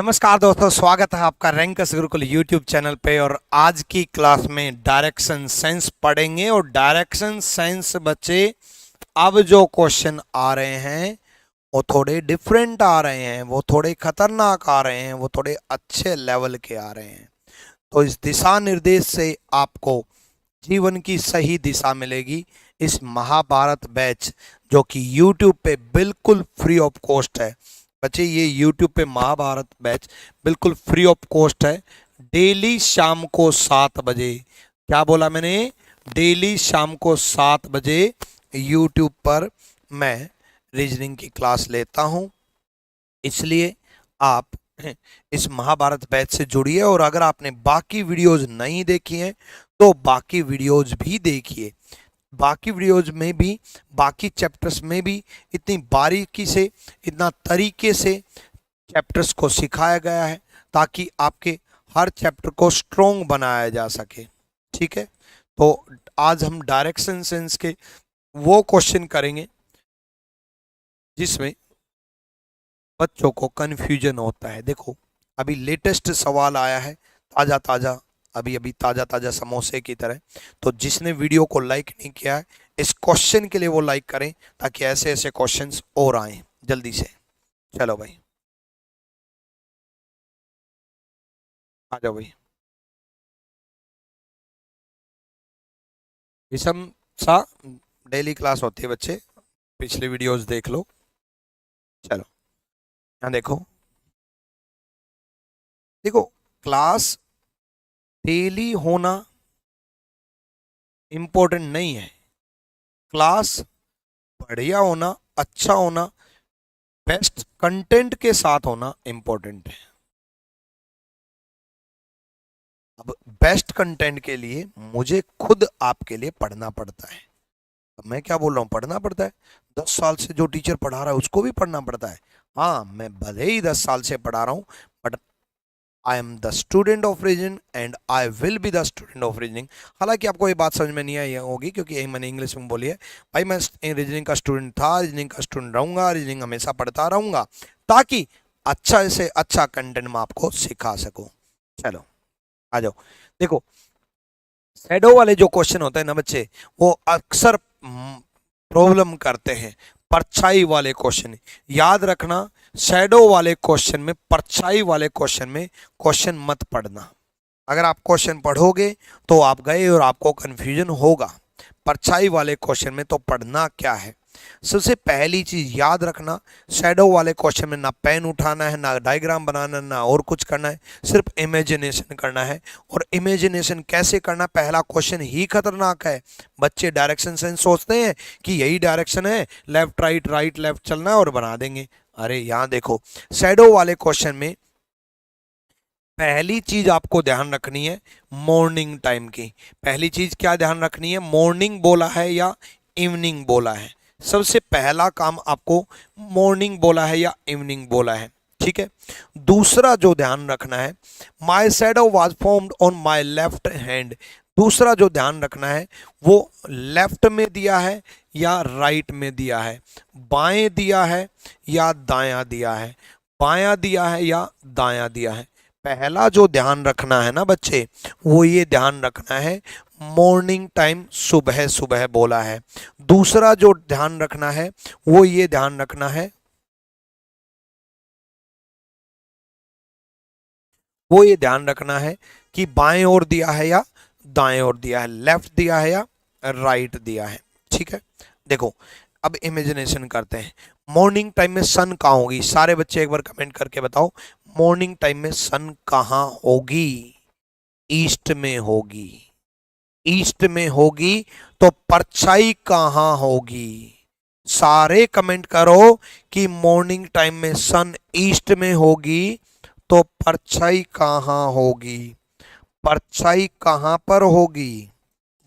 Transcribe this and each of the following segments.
नमस्कार दोस्तों, स्वागत है आपका रैंकस गुरुकुल यूट्यूब चैनल पे। और आज की क्लास में डायरेक्शन सेंस पढ़ेंगे। और डायरेक्शन सेंस बच्चे, अब जो क्वेश्चन आ रहे हैं वो थोड़े डिफरेंट आ रहे हैं, वो थोड़े खतरनाक आ रहे हैं, वो थोड़े अच्छे लेवल के आ रहे हैं। तो इस दिशा निर्देश से आपको जीवन की सही दिशा मिलेगी। इस महाभारत बैच जो कि यूट्यूब पे बिल्कुल फ्री ऑफ कॉस्ट है बच्चे, ये यूट्यूब पे महाभारत बैच बिल्कुल फ्री ऑफ कॉस्ट है। डेली शाम को 7 बजे, क्या बोला मैंने, डेली शाम को 7 बजे यूट्यूब पर मैं रीजनिंग की क्लास लेता हूँ। इसलिए आप इस महाभारत बैच से जुड़िए। और अगर आपने बाकी वीडियोज नहीं देखी हैं तो बाकी वीडियोज भी देखिए। बाकी वीडियोज में भी, बाकी चैप्टर्स में भी इतनी बारीकी से, इतना तरीके से चैप्टर्स को सिखाया गया है ताकि आपके हर चैप्टर को स्ट्रोंग बनाया जा सके। ठीक है, तो आज हम डायरेक्शन सेंस के वो क्वेश्चन करेंगे जिसमें बच्चों को कन्फ्यूजन होता है। देखो, अभी लेटेस्ट सवाल आया है, ताज़ा ताज़ा, अभी अभी ताज़ा ताज़ा समोसे की तरह। तो जिसने वीडियो को लाइक नहीं किया है, इस क्वेश्चन के लिए वो लाइक करें ताकि ऐसे ऐसे क्वेश्चंस और आए जल्दी से। चलो भाई, आ जाओ भाई। विषम सा डेली क्लास होती है बच्चे, पिछले वीडियोस देख लो। चलो यहाँ देखो, देखो क्लास डेली होना इम्पोर्टेंट नहीं है, क्लास बढ़िया होना, अच्छा होना, बेस्ट कंटेंट के साथ होना इम्पोर्टेंट है। अब बेस्ट कंटेंट के लिए मुझे खुद आपके लिए पढ़ना पड़ता है। अब मैं क्या बोल रहा हूँ, पढ़ना पड़ता है। 10 साल से जो टीचर पढ़ा रहा है उसको भी पढ़ना पड़ता है। हाँ, मैं भले ही 10 साल से पढ़ा रहा हूँ, but I am the student of reasoning and I will be the student of reasoning. हालांकि आपको ये बात समझ में नहीं आई होगी क्योंकि यही मैंने इंग्लिश में बोली है। भाई, मैं रीजनिंग का स्टूडेंट था, रीजनिंग का स्टूडेंट रहूंगा, रीजनिंग हमेशा पढ़ता रहूंगा ताकि अच्छा से अच्छा कंटेंट मैं आपको सिखा सकूं। चलो आ जाओ। देखो, शैडो वाले जो क्वेश्चन होते हैं ना बच्चे, वो अक्सर प्रॉब्लम करते हैं। परछाई वाले क्वेश्चन याद रखना, शैडो वाले क्वेश्चन में, परछाई वाले क्वेश्चन में क्वेश्चन मत पढ़ना। अगर आप क्वेश्चन पढ़ोगे तो आप गए और आपको कंफ्यूजन होगा। परछाई वाले क्वेश्चन में तो पढ़ना क्या है, सबसे पहली चीज याद रखना, शैडो वाले क्वेश्चन में ना पेन उठाना है, ना डायग्राम बनाना है, ना और कुछ करना है, सिर्फ इमेजिनेशन करना है। और इमेजिनेशन कैसे करना, पहला क्वेश्चन ही खतरनाक है। बच्चे डायरेक्शन सेंस सोचते हैं कि यही डायरेक्शन है, लेफ्ट राइट राइट लेफ्ट चलना है और बना देंगे। अरे यहाँ देखो, शैडो वाले क्वेश्चन में पहली चीज आपको ध्यान रखनी है मॉर्निंग टाइम की। पहली चीज क्या ध्यान रखनी है, मॉर्निंग बोला है या इवनिंग बोला है। सबसे पहला काम आपको मॉर्निंग बोला है या इवनिंग बोला है, ठीक है। दूसरा जो ध्यान रखना है, my shadow was formed on my left hand. दूसरा जो ध्यान रखना है वो लेफ्ट में दिया है या राइट में दिया है, बाएं दिया है या दायां दिया है, बायां दिया है या दायां दिया है। पहला जो ध्यान रखना है ना बच्चे, वो ये ध्यान रखना है मॉर्निंग टाइम, सुबह सुबह बोला है। दूसरा जो ध्यान रखना है वो ये ध्यान रखना है, वो ये ध्यान रखना है कि बाएं ओर दिया है या दाएं ओर दिया है, लेफ्ट दिया है या राइट दिया है, ठीक है। देखो, अब इमेजिनेशन करते हैं। मॉर्निंग टाइम में सन कहाँ होगी, सारे बच्चे एक बार कमेंट करके बताओ, मॉर्निंग टाइम में सन कहाँ होगी? ईस्ट में होगी। ईस्ट में होगी तो परछाई कहाँ होगी? सारे कमेंट करो कि मॉर्निंग टाइम में सन ईस्ट में होगी तो परछाई कहाँ होगी? परछाई कहाँ पर होगी?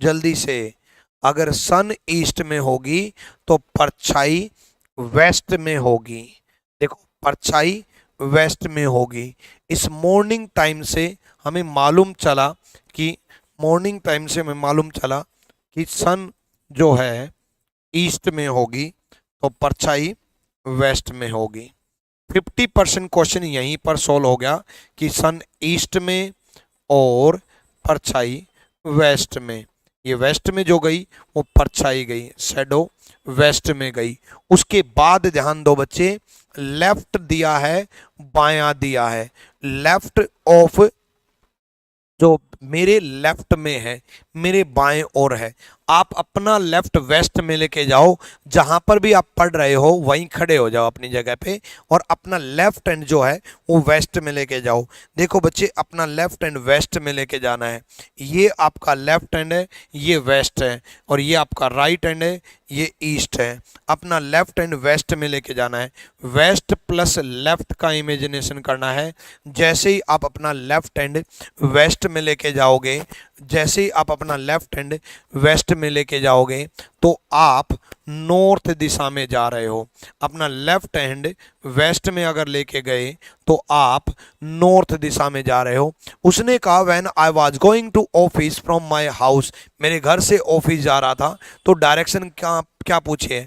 जल्दी से। अगर सन ईस्ट में होगी तो परछाई वेस्ट में होगी। देखो, परछाई वेस्ट में होगी। इस मॉर्निंग टाइम से हमें मालूम चला कि सन जो है ईस्ट में होगी तो परछाई वेस्ट में होगी। 50% क्वेश्चन यहीं पर सॉल्व हो गया कि सन ईस्ट में और परछाई वेस्ट में। ये वेस्ट में जो गई वो परछाई गई, शैडो वेस्ट में गई। उसके बाद ध्यान दो बच्चे, लेफ्ट दिया है, बायां दिया है। लेफ्ट ऑफ जो मेरे लेफ्ट में है, मेरे बाएं ओर है। आप अपना लेफ्ट वेस्ट में लेके जाओ, जहां पर भी आप पढ़ रहे हो वहीं खड़े हो जाओ अपनी जगह पे, और अपना लेफ्ट हैंड जो है वो वेस्ट में लेके जाओ। देखो बच्चे, अपना लेफ्ट हैंड वेस्ट में लेके जाना है। ये आपका लेफ्ट हैंड है, ये वेस्ट है, और ये आपका राइट हैंड है, ये ईस्ट है। अपना लेफ्ट हैंड वेस्ट में लेके जाना है। वेस्ट प्लस लेफ्ट का इमेजिनेशन करना है। जैसे ही आप अपना लेफ्ट हैंड वेस्ट में लेके जाओगे, जैसे ही आप अपना लेफ्ट हैंड वेस्ट में लेके जाओगे तो आप नॉर्थ दिशा में जा रहे हो। अपना लेफ्ट हैंड वेस्ट में अगर लेके गए तो आप नॉर्थ दिशा में जा रहे हो। उसने कहा when I was going to office from my house, मेरे घर से ऑफिस जा रहा था, तो डायरेक्शन क्या क्या पूछे,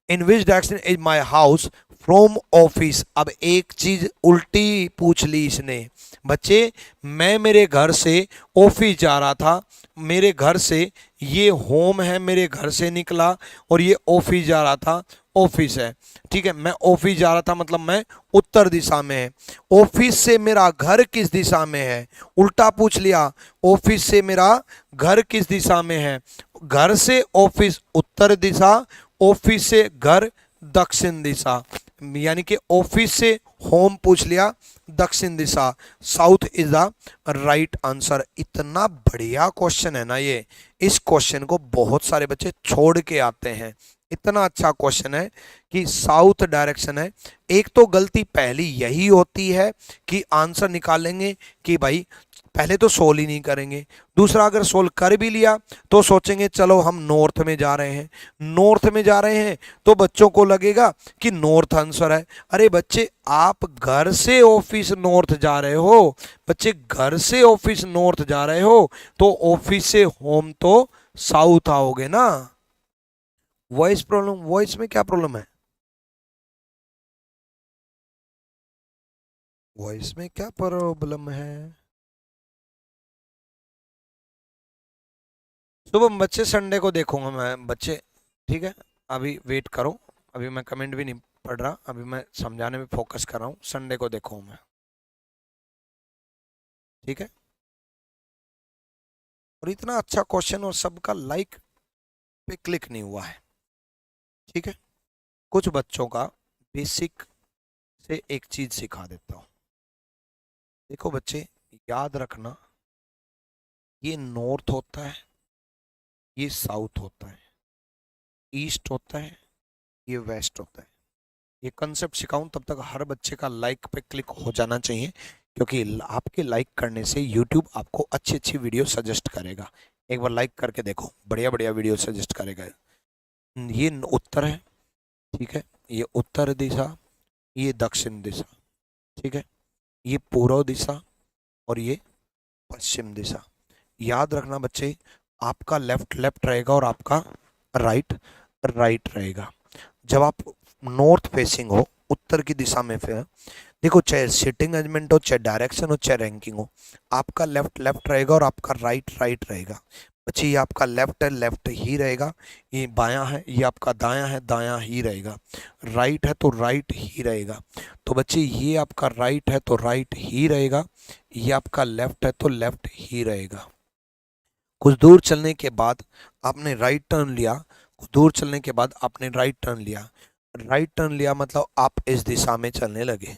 in which direction is my house from office. अब एक चीज उल्टी पूछ ली इसने। बच्चे, मैं मेरे घर से ऑफिस जा रहा था, मेरे घर से ये होम है, मेरे घर से निकला, और ये ऑफिस जा रहा था, ऑफिस है। ठीक है, मैं ऑफिस जा रहा था मतलब मैं उत्तर दिशा में है। ऑफिस से मेरा घर किस दिशा में है, उल्टा पूछ लिया। ऑफिस से मेरा घर किस दिशा में है, घर से ऑफिस उत्तर दिशा, ऑफिस से घर दक्षिण दिशा। यानी कि ऑफिस से होम पूछ लिया, दक्षिण दिशा, south is the right answer. इतना बढ़िया क्वेश्चन है ना ये, इस क्वेश्चन को बहुत सारे बच्चे छोड़ के आते हैं। इतना अच्छा क्वेश्चन है कि साउथ डायरेक्शन है। एक तो गलती पहली यही होती है कि आंसर निकालेंगे कि भाई पहले तो सोल्व ही नहीं करेंगे। दूसरा, अगर सोल्व कर भी लिया तो सोचेंगे चलो हम नॉर्थ में जा रहे हैं, नॉर्थ में जा रहे हैं तो बच्चों को लगेगा कि नॉर्थ आंसर है। अरे बच्चे, आप घर से ऑफिस नॉर्थ जा रहे हो, बच्चे घर से ऑफिस नॉर्थ जा रहे हो तो ऑफिस से होम तो साउथ आओगे ना। वॉइस प्रॉब्लम, वॉइस में क्या प्रॉब्लम है, वॉइस में क्या प्रॉब्लम है। सुबह बच्चे संडे को देखूंगा मैं बच्चे, ठीक है। अभी वेट करो, अभी मैं कमेंट भी नहीं पढ़ रहा, अभी मैं समझाने में फोकस कर रहा हूँ। संडे को देखूंगा मैं, ठीक है। और इतना अच्छा क्वेश्चन और सबका लाइक पे क्लिक नहीं हुआ है, ठीक है। कुछ बच्चों का बेसिक से एक चीज सिखा देता हूँ। देखो बच्चे, याद रखना, ये नॉर्थ होता है, ये साउथ होता है, ईस्ट होता है, ये वेस्ट होता है। ये कंसेप्ट सिखाऊं तब तक हर बच्चे का लाइक पे क्लिक हो जाना चाहिए, क्योंकि आपके लाइक करने से यूट्यूब आपको अच्छी अच्छी वीडियो सजेस्ट करेगा। एक बार लाइक करके देखो, बढ़िया बढ़िया वीडियो सजेस्ट करेगा। ये उत्तर है, ठीक है, ये उत्तर दिशा, ये दक्षिण दिशा, ठीक है, ये पूर्व दिशा और ये पश्चिम दिशा। याद रखना बच्चे, आपका लेफ्ट लेफ्ट रहेगा और आपका राइट राइट रहेगा। जब आप नॉर्थ फेसिंग हो, उत्तर की दिशा में, फिर देखो, चाहे सिटिंग अरेंजमेंट हो, चाहे डायरेक्शन हो, चाहे रैंकिंग हो, आपका लेफ्ट लेफ्ट रहेगा और आपका राइट राइट रहेगा। बच्चे, ये आपका लेफ्ट है, लेफ्ट ही रहेगा। ये बायां है, ये आपका दायां है, दायां ही रहेगा। राइट है तो राइट ही रहेगा। तो बच्चे, ये आपका राइट है तो राइट ही रहेगा, ये आपका लेफ्ट है तो लेफ्ट ही रहेगा। कुछ दूर चलने के बाद आपने राइट टर्न लिया, कुछ दूर चलने के बाद आपने राइट टर्न लिया। राइट टर्न लिया मतलब आप इस दिशा में चलने लगे,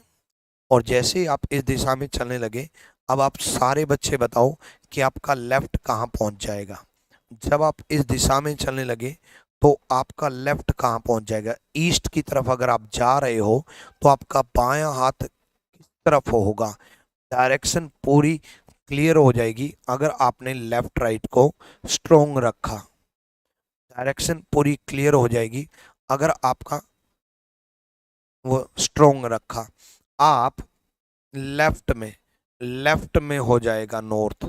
और जैसे ही आप इस दिशा में चलने लगे, अब आप सारे बच्चे बताओ कि आपका लेफ्ट कहाँ पहुँच जाएगा। जब आप इस दिशा में चलने लगे तो आपका लेफ्ट कहाँ पहुँच जाएगा। ईस्ट की तरफ अगर आप जा रहे हो तो आपका बायां हाथ किस तरफ होगा। डायरेक्शन पूरी क्लियर हो जाएगी अगर आपने लेफ्ट राइट को स्ट्रोंग रखा। डायरेक्शन पूरी क्लियर हो जाएगी अगर आपका वो स्ट्रोंग रखा। आप लेफ्ट में हो जाएगा नॉर्थ,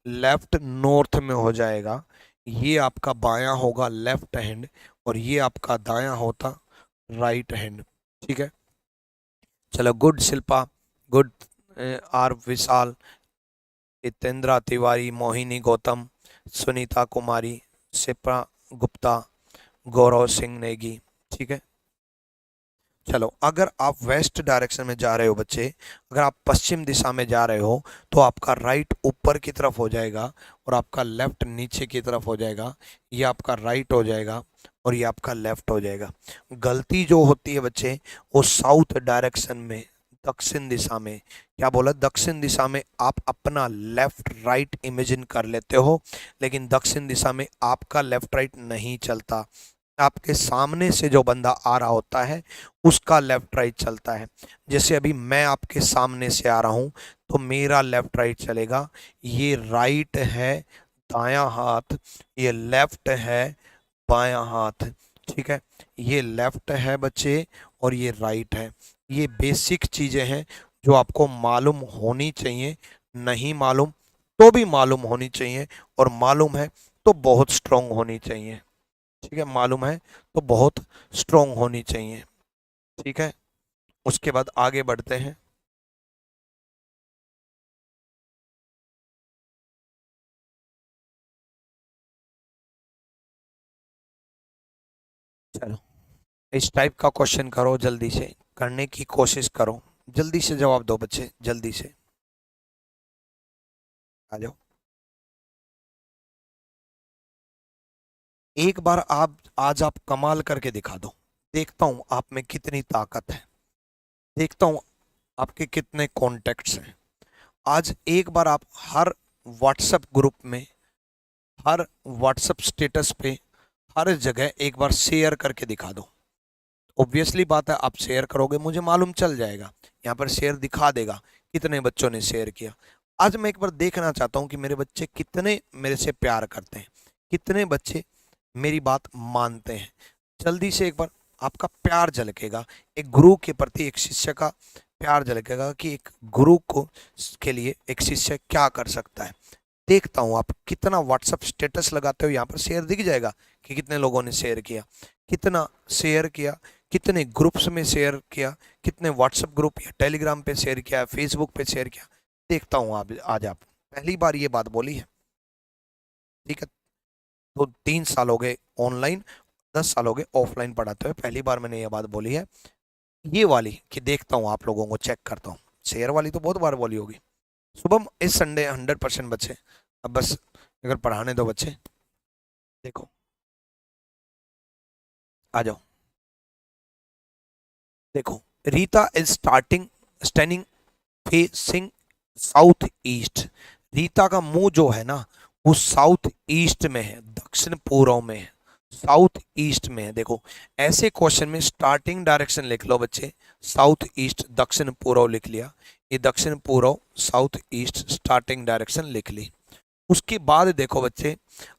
लेफ्ट नॉर्थ में हो जाएगा। ये आपका बायां होगा लेफ्ट हैंड, और ये आपका दायां होता राइट हैंड, ठीक है। चलो, गुड शिल्पा, गुड आर विशाल, जितेंद्रा तिवारी, मोहिनी गौतम, सुनीता कुमारी, शिप्रा गुप्ता, गौरव सिंह नेगी। ठीक है, चलो, अगर आप वेस्ट डायरेक्शन में जा रहे हो बच्चे, अगर आप पश्चिम दिशा में जा रहे हो तो आपका राइट ऊपर की तरफ हो जाएगा और आपका लेफ्ट नीचे की तरफ हो जाएगा। ये आपका राइट हो जाएगा और ये आपका लेफ्ट हो जाएगा। गलती जो होती है बच्चे, वो साउथ डायरेक्शन में, दक्षिण दिशा में, क्या बोला, दक्षिण दिशा में आप अपना लेफ्ट राइट इमेजिन कर लेते हो, लेकिन दक्षिण दिशा में आपका लेफ्ट राइट नहीं चलता। आपके सामने से जो बंदा आ रहा होता है उसका लेफ्ट राइट चलता है। जैसे अभी मैं आपके सामने से आ रहा हूं तो मेरा लेफ्ट राइट चलेगा। ये राइट है दायां हाथ, ये लेफ्ट है बायां हाथ। ठीक है, ये लेफ्ट है बच्चे और ये राइट है। ये बेसिक चीजें हैं जो आपको मालूम होनी चाहिए, नहीं मालूम तो भी मालूम होनी चाहिए, और मालूम है तो बहुत स्ट्रांग होनी चाहिए। ठीक है, मालूम है तो बहुत स्ट्रांग होनी चाहिए। ठीक है, उसके बाद आगे बढ़ते हैं। चलो, इस टाइप का क्वेश्चन करो, जल्दी से करने की कोशिश करो, जल्दी से जवाब दो बच्चे, जल्दी से आ जाओ। एक बार आप आज आप कमाल करके दिखा दो, देखता हूं आप में कितनी ताकत है, देखता हूं आपके कितने कॉन्टेक्ट्स हैं। आज एक बार आप हर व्हाट्सएप ग्रुप में, हर व्हाट्सएप स्टेटस पे, हर जगह एक बार शेयर करके दिखा दो। ऑब्वियसली बात है, आप शेयर करोगे मुझे मालूम चल जाएगा, यहाँ पर शेयर दिखा देगा कितने बच्चों ने शेयर किया। आज मैं एक बार देखना चाहता हूँ कि मेरे बच्चे कितने मेरे से प्यार करते हैं, कितने बच्चे मेरी बात मानते हैं। जल्दी से एक बार आपका प्यार झलकेगा, एक गुरु के प्रति एक शिष्य का प्यार झलकेगा कि एक गुरु को के लिए एक शिष्य क्या कर सकता है। देखता हूँ आप कितना व्हाट्सएप स्टेटस लगाते हो, यहाँ पर शेयर दिख जाएगा कि कितने लोगों ने शेयर किया, कितना शेयर किया, कितने ग्रुप्स में शेयर किया, कितने व्हाट्सएप ग्रुप या टेलीग्राम पे शेयर किया, फेसबुक पे शेयर किया। देखता हूँ आप आज आप पहली बार ये बात बोली है। ठीक है, तो 3 साल हो गए ऑनलाइन, 10 साल हो गए ऑफलाइन पढ़ाते हुए, पहली बार मैंने ये बात बोली है, ये वाली कि देखता हूँ आप लोगों को, चेक करता हूँ। शेयर वाली तो बहुत बार बोली होगी। शुभम, इस संडे 100% बच्चे, अब बस अगर पढ़ाने दो बच्चे, देखो आ जाओ। देखो, Rita is standing facing south east. Rita का मुंह जो है ना वो साउथ ईस्ट में है, दक्षिण पूर्व में है, साउथ ईस्ट में है। देखो, ऐसे क्वेश्चन में स्टार्टिंग डायरेक्शन लिख लो बच्चे, साउथ ईस्ट दक्षिण पूर्व लिख लिया, ये दक्षिण पूर्व साउथ ईस्ट स्टार्टिंग डायरेक्शन लिख ली। उसके बाद देखो बच्चे,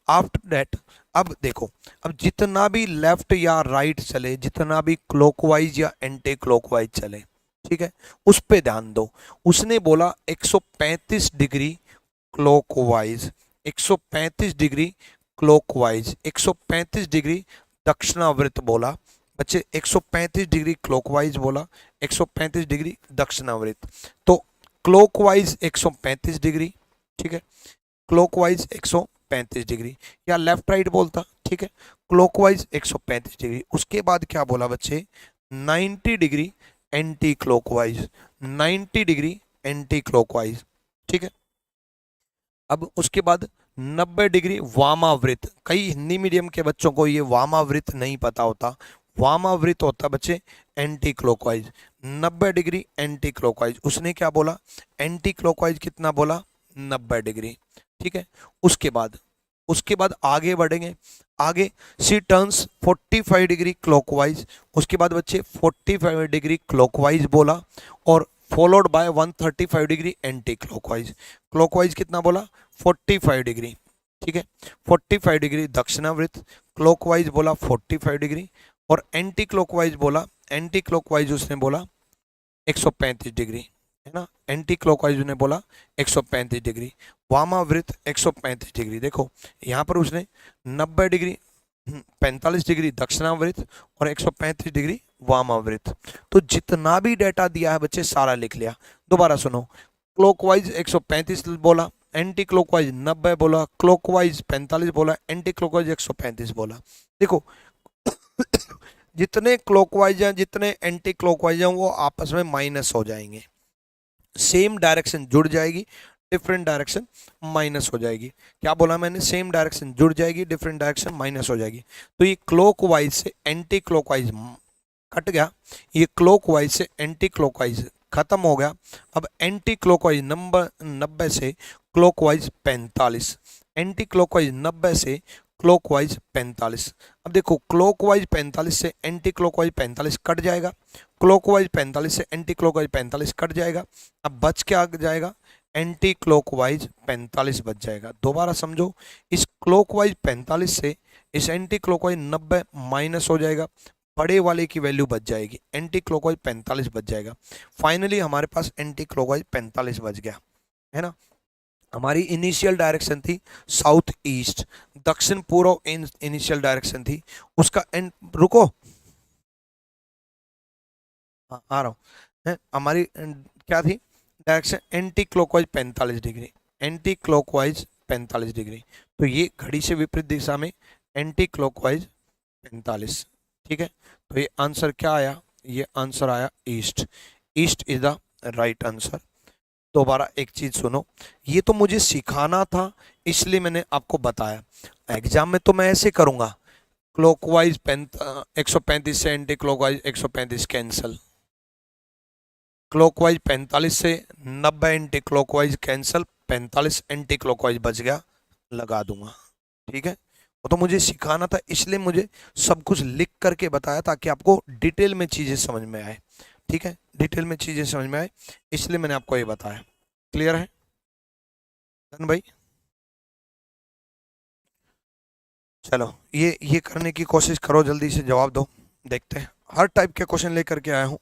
आफ्टर दैट, अब देखो, अब जितना भी लेफ्ट या राइट चले, जितना भी क्लॉकवाइज या एंटी क्लॉकवाइज चले, ठीक है, उस पे ध्यान दो। उसने बोला 135 degree clockwise, 135 degree clockwise, 135 degree दक्षिणावर्त बोला बच्चे, 135 डिग्री क्लॉकवाइज बोला, 135 डिग्री दक्षिणावर्त। तो क्लॉकवाइज 135 डिग्री, ठीक है, क्लॉकवाइज 135 डिग्री, या लेफ्ट राइट बोलता, ठीक है, क्लॉकवाइज 135 डिग्री। उसके बाद क्या बोला बच्चे, 90 degree anti clockwise, 90 degree anti clockwise, ठीक है। अब उसके बाद 90 डिग्री वामावृत। कई हिंदी मीडियम के बच्चों को ये वामावृत नहीं पता होता, वामावृत होता बच्चे anti clockwise, 90 degree anti clockwise. उसने क्या बोला, एंटी क्लॉकवाइज कितना बोला, 90 डिग्री, ठीक है। उसके बाद आगे बढ़ेंगे, आगे सी टर्न्स 45 डिग्री क्लॉकवाइज। उसके बाद बच्चे 45 डिग्री क्लॉकवाइज बोला और followed by 135 degree anti clockwise. Clockwise कितना बोला, 45 डिग्री, ठीक है, 45 डिग्री दक्षिणावृत, क्लॉकवाइज बोला 45 डिग्री, और एंटी क्लॉकवाइज बोला, एंटी क्लॉकवाइज उसने बोला 135 डिग्री, है ना, एंटी क्लॉकवाइज ने बोला 135 डिग्री, वामावृत 135 डिग्री। देखो यहाँ पर उसने 90 डिग्री 45 डिग्री दक्षिणावृत्त और 135 डिग्री वामावृत्त। तो जितना भी डेटा दिया है बच्चे सारा लिख लिया। दोबारा सुनो, क्लॉकवाइज 135 बोला, एंटी क्लॉकवाइज 90 बोला, क्लॉकवाइज 45 बोला, एंटी क्लॉकवाइज 135 बोला। देखो जितने क्लॉकवाइज हैं जितने एंटी क्लॉकवाइज हैं वो आपस में माइनस हो जाएंगे, सेम डायरेक्शन जुड़ जाएगी, डिफरेंट डायरेक्शन माइनस हो जाएगी। क्या बोला मैंने? सेम डायरेक्शन जुड़ जाएगी, डिफरेंट डायरेक्शन माइनस हो जाएगी। तो ये क्लॉकवाइज से एंटी क्लॉकवाइज कट गया, ये क्लॉकवाइज से एंटी क्लॉकवाइज खत्म हो गया। अब एंटी क्लॉकवाइज नंबर 90 से क्लॉकवाइज 45, एंटी क्लॉकवाइज 90 से क्लॉकवाइज 45। अब देखो क्लॉकवाइज 45 से एंटी क्लॉकवाइज 45 कट जाएगा, क्लॉकवाइज 45 से एंटी क्लॉकवाइज 45 कट जाएगा। अब बच क्या जाएगा? एंटी क्लॉकवाइज 45 बच जाएगा। दोबारा समझो, इस क्लॉकवाइज 45 से इस एंटी क्लॉकवाइज 90 माइनस हो जाएगा, बड़े वाले की वैल्यू बच जाएगी, एंटी क्लॉकवाइज 45 बच जाएगा। फाइनली हमारे पास एंटी क्लॉकवाइज 45 बच गया, है ना। हमारी इनिशियल डायरेक्शन थी साउथ ईस्ट, दक्षिण पूर्व इनिशियल डायरेक्शन थी, उसका एंड रुको, हाँ आ रहा हूँ, हमारी क्या थी direction? Anti clockwise 45 degree, anti clockwise 45 degree. तो ये घड़ी से विपरीत दिशा में एंटी क्लॉकवाइज 45, ठीक है। तो ये आंसर क्या आया? ये आंसर आया east. East is the right answer. दोबारा एक चीज सुनो, ये तो मुझे सिखाना था इसलिए मैंने आपको बताया, एग्जाम में तो मैं ऐसे करूंगा, क्लॉकवाइज 135 से एंटी क्लॉकवाइज 135 कैंसल, क्लॉकवाइज 45 से 90 anti clockwise cancel, 45 anti clockwise बच गया, लगा दूंगा, ठीक है। वो तो मुझे सिखाना था इसलिए मुझे सब कुछ लिख करके बताया ताकि आपको डिटेल में चीजें समझ में आए, ठीक है, डिटेल में चीजें समझ में आए इसलिए मैंने आपको ये बताया। क्लियर है धन भाई? चलो ये करने की कोशिश करो, जल्दी से जवाब दो, देखते हैं। हर टाइप के क्वेश्चन लेकर के आया हूं।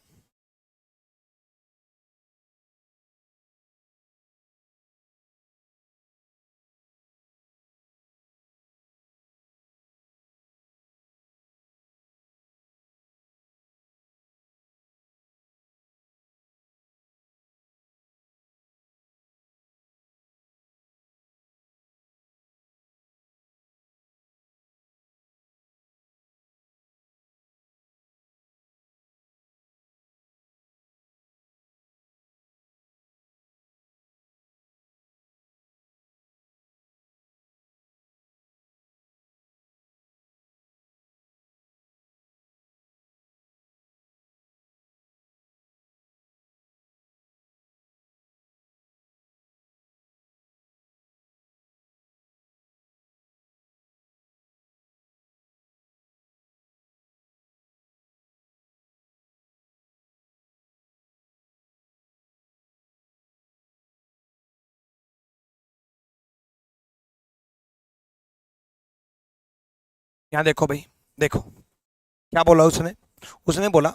यहाँ देखो भाई, देखो क्या बोला उसने, उसने बोला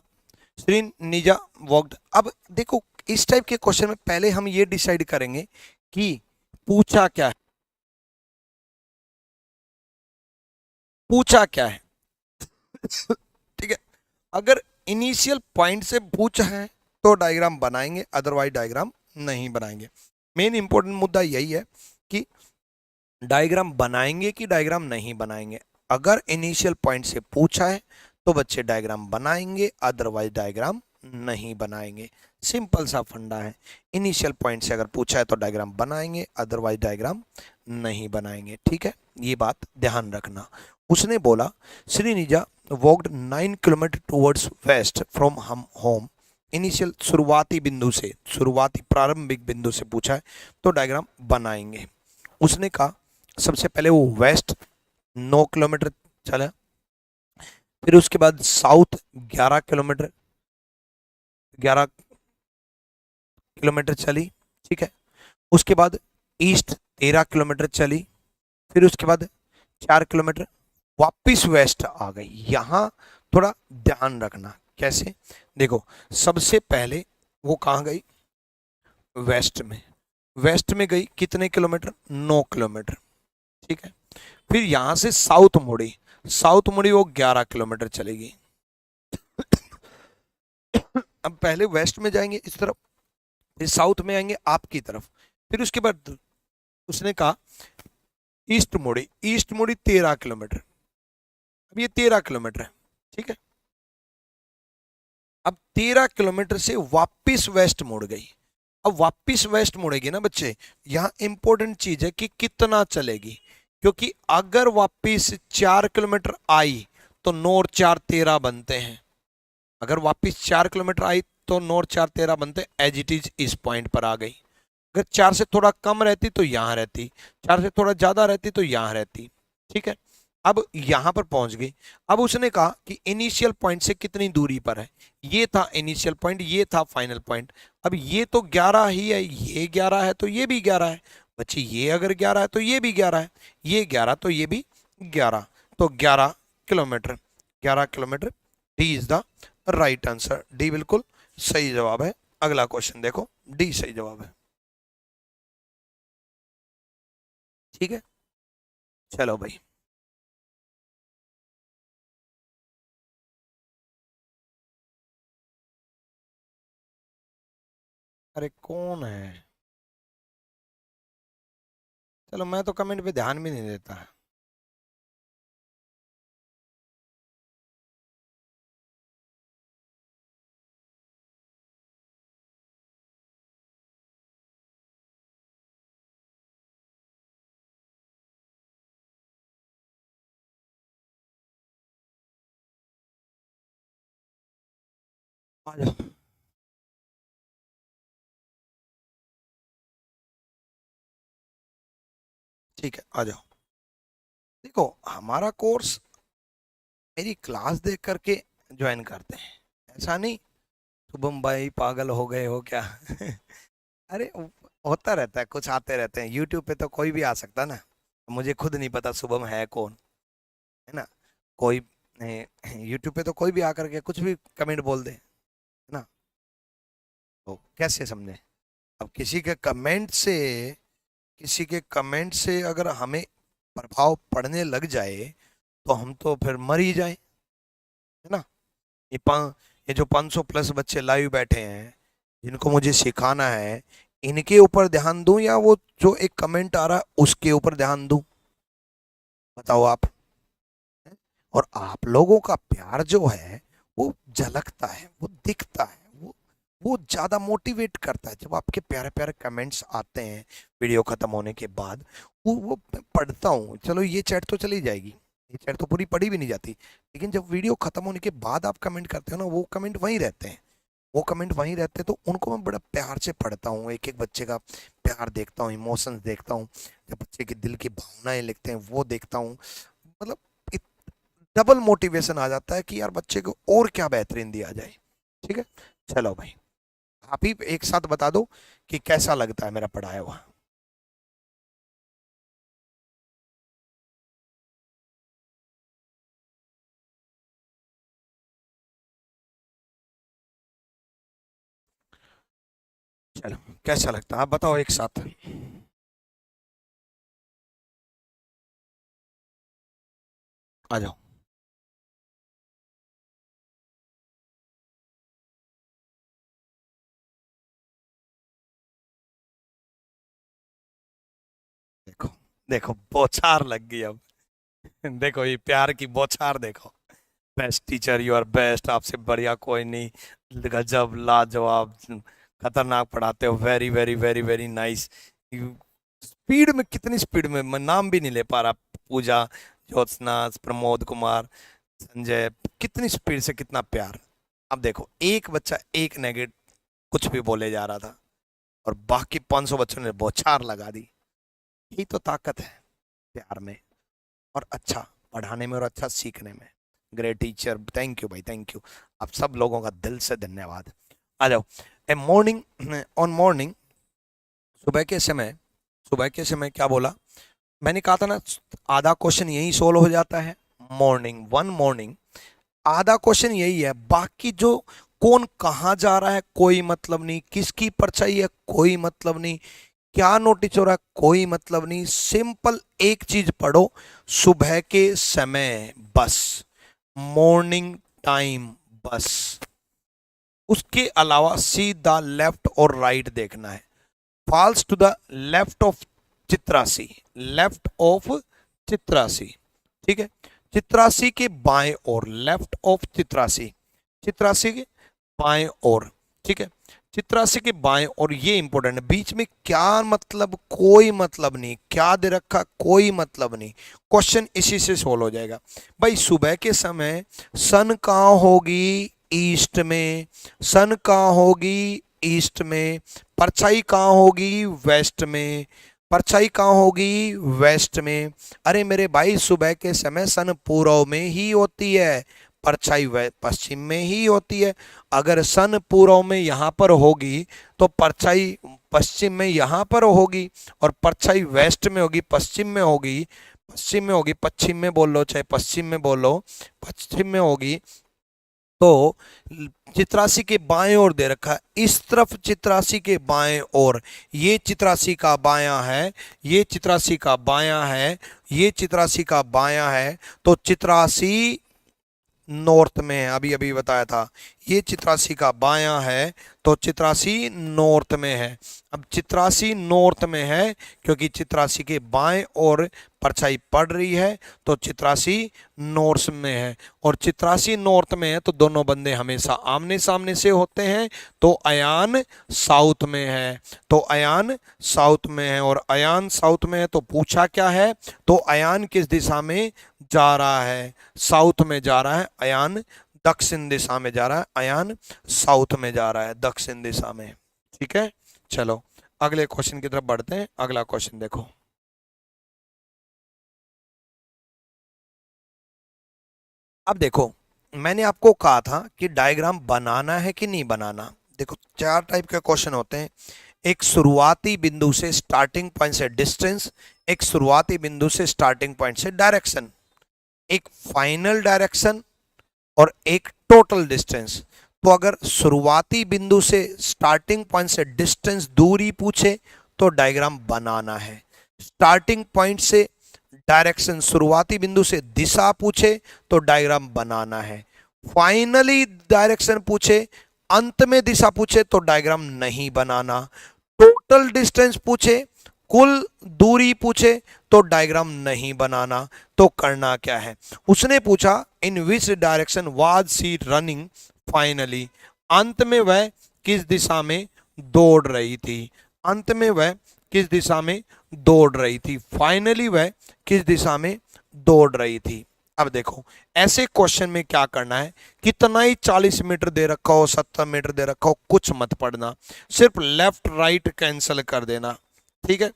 श्री निजा वॉकड। अब देखो इस टाइप के क्वेश्चन में पहले हम ये डिसाइड करेंगे कि पूछा क्या है, पूछा क्या है ठीक है। अगर इनिशियल पॉइंट से पूछा है तो डायग्राम बनाएंगे, अदरवाइज डायग्राम नहीं बनाएंगे। मेन इंपॉर्टेंट मुद्दा यही है कि डायग्राम बनाएंगे कि डायग्राम नहीं बनाएंगे। अगर इनिशियल पॉइंट से पूछा है तो बच्चे डायग्राम बनाएंगे, अदरवाइज डायग्राम नहीं बनाएंगे। सिंपल सा फंडा है, इनिशियल पॉइंट से अगर पूछा है तो डायग्राम बनाएंगे, अदरवाइज डायग्राम नहीं बनाएंगे, ठीक है, ये बात ध्यान रखना। उसने बोला Srinija walked 9 kilometre towards west from हम होम। इनिशियल शुरुआती बिंदु से, शुरुआती प्रारंभिक बिंदु से पूछा है तो डायग्राम बनाएंगे। उसने कहा सबसे पहले वो वेस्ट 9 किलोमीटर चला, फिर उसके बाद साउथ 11 किलोमीटर, 11 किलोमीटर चली, ठीक है। उसके बाद ईस्ट 13 किलोमीटर चली, फिर उसके बाद 4 किलोमीटर वापिस वेस्ट आ गई। यहां थोड़ा ध्यान रखना कैसे, देखो सबसे पहले वो कहां गई? वेस्ट में, वेस्ट में गई कितने किलोमीटर? 9 किलोमीटर, ठीक है। फिर यहां से साउथ मुड़ी, साउथ मुड़ी वो 11 किलोमीटर चलेगी। अब पहले वेस्ट में जाएंगे इस तरफ, फिर साउथ में आएंगे आपकी तरफ, फिर उसके बाद उसने कहा ईस्ट मुड़ी 13 किलोमीटर। अब ये 13 किलोमीटर है, ठीक है। अब 13 किलोमीटर से वापिस वेस्ट मुड़ गई। अब वापिस वेस्ट मुड़ेगी ना बच्चे, यहाँ इंपॉर्टेंट चीज है कि कितना चलेगी, क्योंकि अगर वापिस 4 किलोमीटर आई तो 9 और 4 13 बनते हैं। अगर वापिस 4 किलोमीटर आई तो 9 और 4 13 बनते, एज इट इज इस पॉइंट पर आ गई। अगर 4 से थोड़ा कम रहती तो यहां रहती, 4 से थोड़ा ज्यादा रहती तो यहां रहती, ठीक है। अब यहां पर पहुंच गई। अब उसने कहा कि इनिशियल पॉइंट से कितनी दूरी पर है, ये था इनिशियल पॉइंट, ये था फाइनल पॉइंट। अब ये तो 11 ही है, ये 11 है तो ये भी 11 है बच्चे, ये अगर 11 है तो ये भी 11 है, ये 11 तो ये भी 11, तो 11 kilometre. 11 kilometre, D is the right answer. D बिल्कुल सही जवाब है। अगला क्वेश्चन देखो, डी सही जवाब है, ठीक है। चलो भाई, अरे कौन है? चलो मैं तो कमेंट पे ध्यान भी नहीं देता है। आ जाओ, ठीक है आ जाओ। देखो हमारा कोर्स मेरी क्लास देख करके ज्वाइन करते हैं, ऐसा नहीं शुभम भाई पागल हो गए हो क्या। अरे होता रहता है, कुछ आते रहते हैं यूट्यूब पे, तो कोई भी आ सकता है ना। मुझे खुद नहीं पता शुभम है कौन, है ना। कोई यूट्यूब पे तो कोई भी आकर के कुछ भी कमेंट बोल दे, है ना। तो कैसे समझे? अब किसी के कमेंट से अगर हमें प्रभाव पड़ने लग जाए तो हम तो फिर मर ही जाए, है ना। ये ये जो 500 प्लस बच्चे लाइव बैठे हैं, जिनको मुझे सिखाना है, इनके ऊपर ध्यान दूं या वो जो एक कमेंट आ रहा है उसके ऊपर ध्यान दूं? बताओ आप। और आप लोगों का प्यार जो है वो झलकता है, वो दिखता है, वो ज्यादा मोटिवेट करता है जब आपके प्यारे प्यारे कमेंट्स आते हैं वीडियो खत्म होने के बाद। वो मैं पढ़ता हूँ, चलो ये चैट तो चली जाएगी, ये चैट तो पूरी पढ़ी भी नहीं जाती, लेकिन जब वीडियो खत्म होने के बाद आप कमेंट करते हो ना, वो कमेंट वहीं रहते हैं, वो कमेंट वहीं रहते हैं, तो उनको मैं बड़ा प्यार से पढ़ता हूँ, एक एक बच्चे का प्यार देखता हूँ, इमोशंस देखता हूँ, जब बच्चे के दिल की भावनाएं लिखते हैं वो देखता हूँ। मतलब डबल मोटिवेशन आ जाता है कि यार बच्चे को और क्या बेहतरीन दिया जाए, ठीक है। चलो भाई, आप ही एक साथ बता दो कि कैसा लगता है मेरा पढ़ाया हुआ। चलो कैसा लगता है आप बताओ एक साथ। आ जाओ। देखो, देखो बौछार लग गई अब। देखो ये प्यार की बौछार देखो। Best teacher, you are best, आपसे बढ़िया कोई नहीं, गजब लाजवाब, खतरनाक पढ़ाते हो, very very very very nice. Speed में, कितनी स्पीड में, मैं नाम भी नहीं ले पा रहा। पूजा, ज्योत्सना, प्रमोद कुमार, संजय, कितनी स्पीड से कितना प्यार। अब देखो एक बच्चा एक नेगेटिव कुछ भी बोले जा रहा था और बाकी 500 बच्चों ने बौछार लगा दी। यही तो ताकत है प्यार में, और अच्छा पढ़ाने में, और अच्छा सीखने में। ग्रेट टीचर, थैंक यू भाई, थैंक यू। आप सब लोगों का दिल से धन्यवाद। आ जाओ। ए मॉर्निंग, ऑन मॉर्निंग, सुबह के समय, सुबह के समय क्या बोला मैंने? कहा था ना आधा क्वेश्चन यही सोल्व हो जाता है। मॉर्निंग, वन मॉर्निंग, आधा क्वेश्चन यही है, बाकी जो कौन कहाँ जा रहा है कोई मतलब नहीं, किसकी परछाई है कोई मतलब नहीं, क्या नोटिस हो रहा है? कोई मतलब नहीं, सिंपल एक चीज पढ़ो, सुबह के समय बस, मॉर्निंग टाइम बस, उसके अलावा सीधा लेफ्ट और राइट देखना है। Falls to the left of Chitrasi, left of Chitrasi, ठीक है, चित्रासी के बाएं ओर, लेफ्ट ऑफ चित्रासी, चित्रासी के बाएं ओर, ठीक है, चित्रासी के बाएं ओर, ये इंपॉर्टेंट है। बीच में क्या मतलब, कोई मतलब नहीं, क्या दे रखा, कोई मतलब नहीं, क्वेश्चन इसी से सोल्व हो जाएगा। भाई सुबह के समय सन कहाँ होगी? ईस्ट में। सन कहाँ होगी? ईस्ट में। परछाई कहाँ होगी? वेस्ट में। परछाई कहाँ होगी? वेस्ट में। अरे मेरे भाई सुबह के समय सन पूर्व में ही होती है, परछाई पश्चिम में ही होती है। अगर सन पूर्व में यहाँ पर होगी तो परछाई पश्चिम में यहाँ पर होगी, और परछाई वेस्ट में होगी, पश्चिम में होगी, पश्चिम में होगी, पश्चिम में बोल लो चाहे पश्चिम में बोल लो, पश्चिम में होगी। तो चित्रासी के बाएं ओर दे रखा है, इस तरफ चित्रासी के बाएं ओर, ये चित्रासी का बायां है, ये चित्रासी का बायां है, ये चित्रासी का बायां है, तो चित्रासी नॉर्थ में है, अभी अभी बताया था। ये चित्रासी का बायां है तो चित्रासी नॉर्थ में है। अब चित्रासी नॉर्थ में है क्योंकि चित्रासी के बाएं ओर परछाई पड़ रही है, तो चित्रासी नॉर्थ में है। और चित्रासी नॉर्थ में है तो दोनों बंदे हमेशा आमने सामने से होते हैं, तो अयान साउथ में है, तो अयान साउथ में है। और अयान साउथ में है तो पूछा क्या है, तो अयान किस दिशा में जा रहा है? साउथ में जा रहा है। अयान दक्षिण दिशा में जा रहा है, अयान साउथ में जा रहा है, दक्षिण दिशा में, ठीक है। चलो अगले क्वेश्चन की तरफ बढ़ते हैं। अगला क्वेश्चन देखो, अब देखो मैंने आपको कहा था कि डायग्राम बनाना है कि नहीं बनाना। देखो चार टाइप के क्वेश्चन होते हैं, एक शुरुआती बिंदु से स्टार्टिंग पॉइंट से डिस्टेंस, एक शुरुआती बिंदु से स्टार्टिंग पॉइंट से डायरेक्शन, एक फाइनल डायरेक्शन, और एक टोटल डिस्टेंस। तो अगर शुरुआती बिंदु से स्टार्टिंग पॉइंट से डिस्टेंस दूरी पूछे तो डायग्राम बनाना है। स्टार्टिंग पॉइंट से डायरेक्शन, शुरुआती बिंदु से दिशा पूछे तो डायग्राम बनाना है। फाइनली डायरेक्शन पूछे, अंत में दिशा पूछे तो डायग्राम नहीं बनाना। टोटल डिस्टेंस पूछे, कुल दूरी पूछे तो डायग्राम नहीं बनाना। तो करना क्या है, उसने पूछा in which direction was she running finally, अंत में वह किस दिशा में दौड़ रही थी, अंत में वह किस दिशा में दौड़ रही थी, फाइनली वह किस दिशा में दौड़ रही थी। अब देखो ऐसे क्वेश्चन में क्या करना है, कितना ही 40 मीटर दे रखा हो, 70 मीटर दे रखा हो, कुछ मत पढ़ना, सिर्फ लेफ्ट राइट कैंसिल कर देना, ठीक है।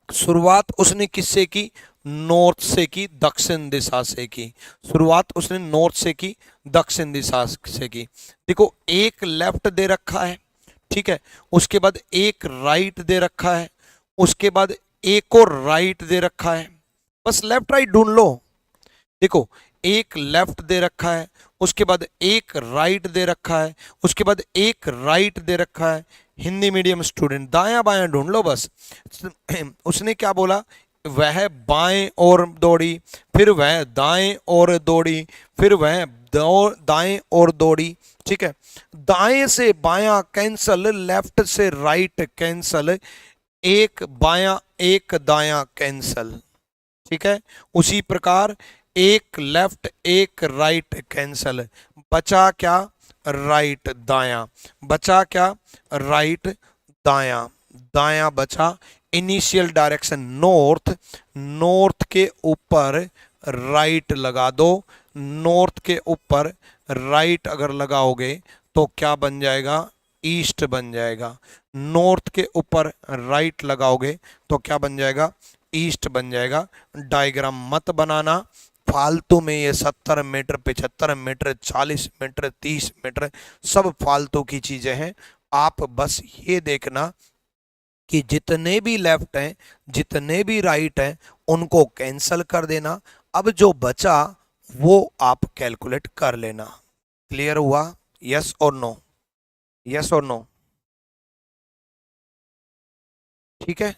शुरुआत उसने किससे की? नॉर्थ से की, दक्षिण दिशा से की। शुरुआत उसने नॉर्थ से की, दक्षिण दिशा से की। देखो एक लेफ्ट दे रखा है, ठीक है, उसके बाद एक राइट दे रखा है, उसके बाद एक और राइट दे रखा है, बस लेफ्ट राइट ढूंढ लो। देखो एक लेफ्ट दे रखा है, उसके बाद एक राइट दे रखा है, उसके बाद एक राइट दे रखा है। हिंदी मीडियम स्टूडेंट दायां बायां ढूंढ लो बस। उसने क्या बोला, वह बाएं ओर दौड़ी, फिर वह दाएं ओर दौड़ी, फिर वह दाएं ओर दौड़ी, ठीक है। दाएं से बायां कैंसल, लेफ्ट से राइट कैंसल, एक बायां एक दायां कैंसल, ठीक है। उसी प्रकार एक लेफ्ट एक राइट कैंसल, बचा क्या? राइट दायां, बचा क्या? राइट दायां, दायां बचा। इनिशियल डायरेक्शन नॉर्थ, नॉर्थ के ऊपर राइट लगा दो, नॉर्थ के ऊपर राइट अगर लगाओगे तो क्या बन जाएगा? ईस्ट बन जाएगा। नॉर्थ के ऊपर राइट लगाओगे तो क्या बन जाएगा? ईस्ट बन जाएगा। डायग्राम मत बनाना फालतू में, ये 70 मीटर 75 मीटर 40 मीटर 30 मीटर सब फालतू की चीजें हैं। आप बस ये देखना कि जितने भी लेफ्ट हैं जितने भी राइट हैं उनको कैंसल कर देना, अब जो बचा वो आप कैलकुलेट कर लेना। क्लियर हुआ? यस और नो? यस और नो? ठीक है।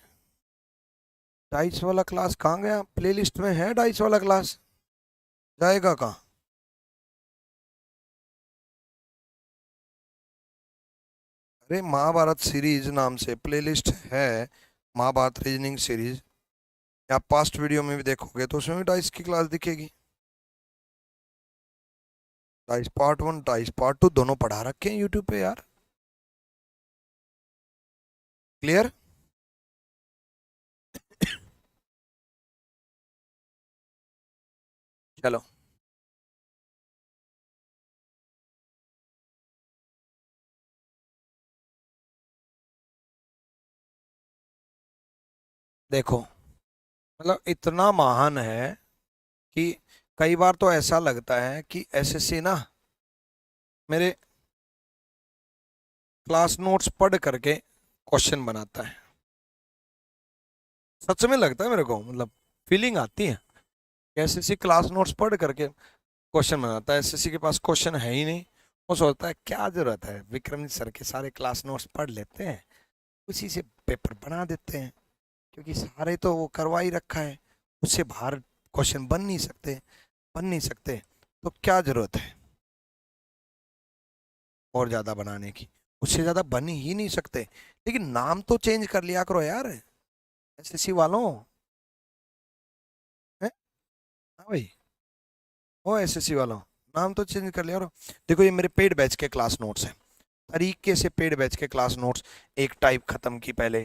डाइस वाला क्लास कहाँ गया? प्लेलिस्ट में है डाइस वाला क्लास, जाएगा कहाँ? अरे महाभारत सीरीज नाम से प्लेलिस्ट है, महाभारत रीजनिंग सीरीज। आप पास्ट वीडियो में भी देखोगे तो उसमें भी डाइस की क्लास दिखेगी। डाइस पार्ट 1 डाइस पार्ट 2 दोनों पढ़ा रखे हैं यूट्यूब पे यार। क्लियर? चलो देखो, मतलब इतना महान है कि कई बार तो ऐसा लगता है कि एसएससी ना मेरे क्लास नोट्स पढ़ करके क्वेश्चन बनाता है। सच में लगता है मेरे को, मतलब फीलिंग आती है। एसएससी क्लास नोट्स पढ़ करके क्वेश्चन बनाता है। एसएससी के पास क्वेश्चन है ही नहीं, वो सोचता है क्या जरूरत है, विक्रम सर के सारे क्लास नोट्स पढ़ लेते हैं, उसी से पेपर बना देते हैं, क्योंकि सारे तो वो करवा ही रखा है, उससे बाहर क्वेश्चन बन नहीं सकते, तो क्या जरूरत है और ज्यादा बनाने की, उससे ज्यादा बन ही नहीं सकते। लेकिन नाम तो चेंज कर लिया करो यार एसएससी वालों, है? हाँ भाई, ओ एसएससी वालों, नाम तो चेंज कर लिया करो। देखो ये मेरे पेड बैच के क्लास नोट्स हैं, तरीके से पेड बैच के क्लास नोट्स। एक टाइप खत्म की पहले,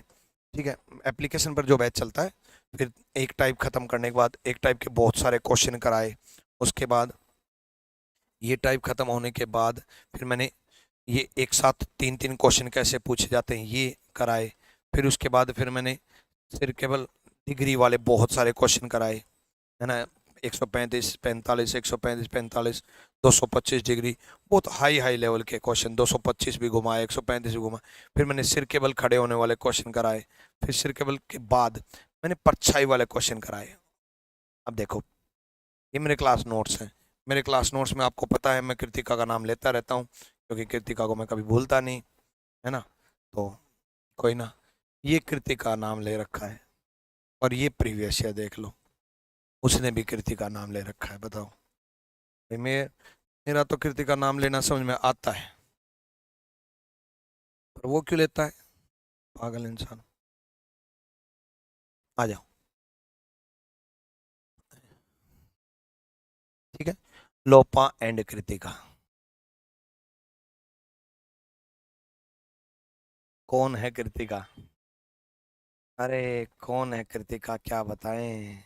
ठीक है, एप्लीकेशन पर जो बैच चलता है, फिर एक टाइप खत्म करने के बाद एक टाइप के बहुत सारे क्वेश्चन कराए, उसके बाद ये टाइप खत्म होने के बाद फिर मैंने ये एक साथ तीन तीन क्वेश्चन कैसे पूछे जाते हैं ये कराए, फिर उसके बाद फिर मैंने सिर्फ केवल डिग्री वाले बहुत सारे क्वेश्चन कराए, है ना, 135 45 135 45 225 डिग्री, बहुत हाई हाई लेवल के क्वेश्चन, 225 भी घुमाए, 135 भी घुमाए। फिर मैंने सिर केबल खड़े होने वाले क्वेश्चन कराए, फिर सिर केबल के बाद मैंने परछाई वाले क्वेश्चन कराए। अब देखो ये मेरे क्लास नोट्स हैं, मेरे क्लास नोट्स में आपको पता है मैं कृतिका का नाम लेता रहता हूँ, क्योंकि कृतिका को मैं कभी भूलता नहीं, है ना। तो कोई ना, ये कृतिका नाम ले रखा है, और ये प्रीवियस ईयर देख लो, उसने भी कृतिका नाम ले रखा है। बताओ भाई, मेरा तो कृतिका नाम लेना समझ में आता है, पर वो क्यों लेता है, पागल इंसान। आ जाओ, ठीक है, लोपा एंड कृतिका। कौन है कृतिका? अरे कौन है कृतिका, क्या बताएं।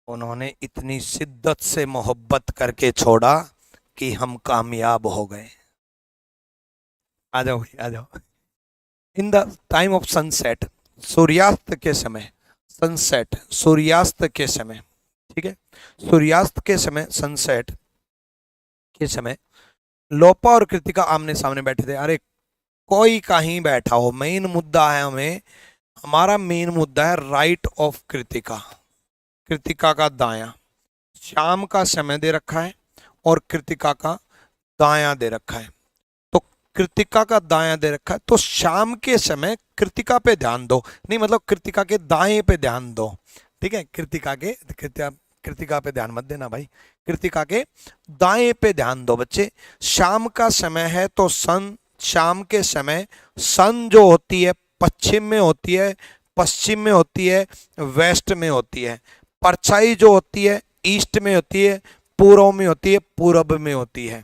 उन्होंने इतनी शिद्दत से मोहब्बत करके छोड़ा कि हम कामयाब हो गए। आ जाओ भाई, आ जाओ। In the time of sunset, सूर्यास्त के समय, सनसेट सूर्यास्त के समय, ठीक है, सूर्यास्त के समय, सनसेट के समय लोपा और कृतिका आमने सामने बैठे थे। अरे कोई कहीं बैठा हो, मेन मुद्दा है हमें, हमारा मेन मुद्दा है राइट ऑफ कृतिका, कृतिका का दाया। शाम का समय दे रखा है और कृतिका का दाया दे रखा है, तो कृतिका का दाया दे रखा है, तो शाम के समय कृतिका पे ध्यान दो, नहीं मतलब कृतिका के दाएं पे ध्यान दो, ठीक है, कृतिका पे ध्यान मत देना भाई, कृतिका के दाएं पे ध्यान दो बच्चे। शाम का समय है तो सन, शाम के समय सन जो होती है पश्चिम में होती है, पश्चिम में होती है, वेस्ट में होती है। परछाई जो होती है ईस्ट में होती है, पूर्व में होती है, पूरब में होती है,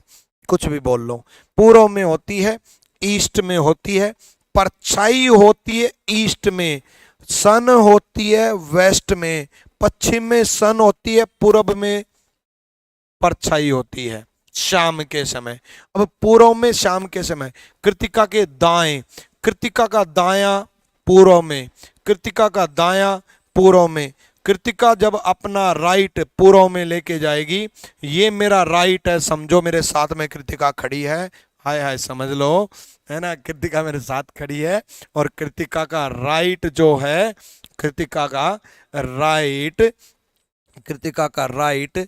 कुछ भी बोल लो, पूर्व में होती है, ईस्ट में होती है, परछाई होती है ईस्ट में, सन होती है वेस्ट में, पश्चिम में सन होती है, पूरब में परछाई होती है शाम के समय। अब पूर्व में शाम के समय, कृतिका के दाएं, कृतिका का दाया पूर्व में, कृतिका का दाया पूर्व में, कृतिका जब अपना राइट पूर्व में लेके जाएगी, ये मेरा राइट है समझो, मेरे साथ में कृतिका खड़ी है, हाय हाय समझ लो, है ना, कृतिका मेरे साथ खड़ी है, और कृतिका का राइट जो है, कृतिका का राइट, कृतिका का राइट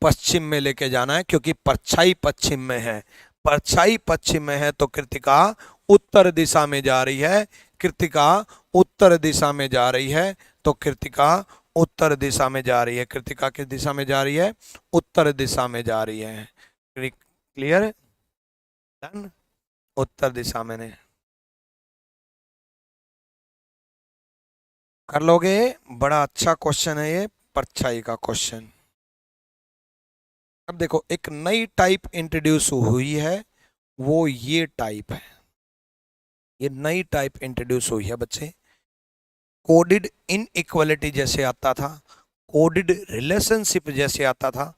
पश्चिम में लेके जाना है, क्योंकि परछाई पश्चिम में है, परछाई पश्चिम में है तो कृतिका उत्तर दिशा में जा रही है, कृतिका उत्तर दिशा में जा रही है, तो कृतिका उत्तर दिशा में जा रही है। कृतिका किस दिशा में जा रही है? उत्तर दिशा में जा रही है। क्लियर? डन। उत्तर दिशा में ने कर लोगे। बड़ा अच्छा क्वेश्चन है ये, परछाई का क्वेश्चन। अब देखो एक नई टाइप इंट्रोड्यूस हुई है, वो ये टाइप है। ये नई टाइप इंट्रोड्यूस हुई है बच्चे। कोडिड इनइक्वालिटी जैसे आता था, कोडिड रिलेशनशिप जैसे आता था,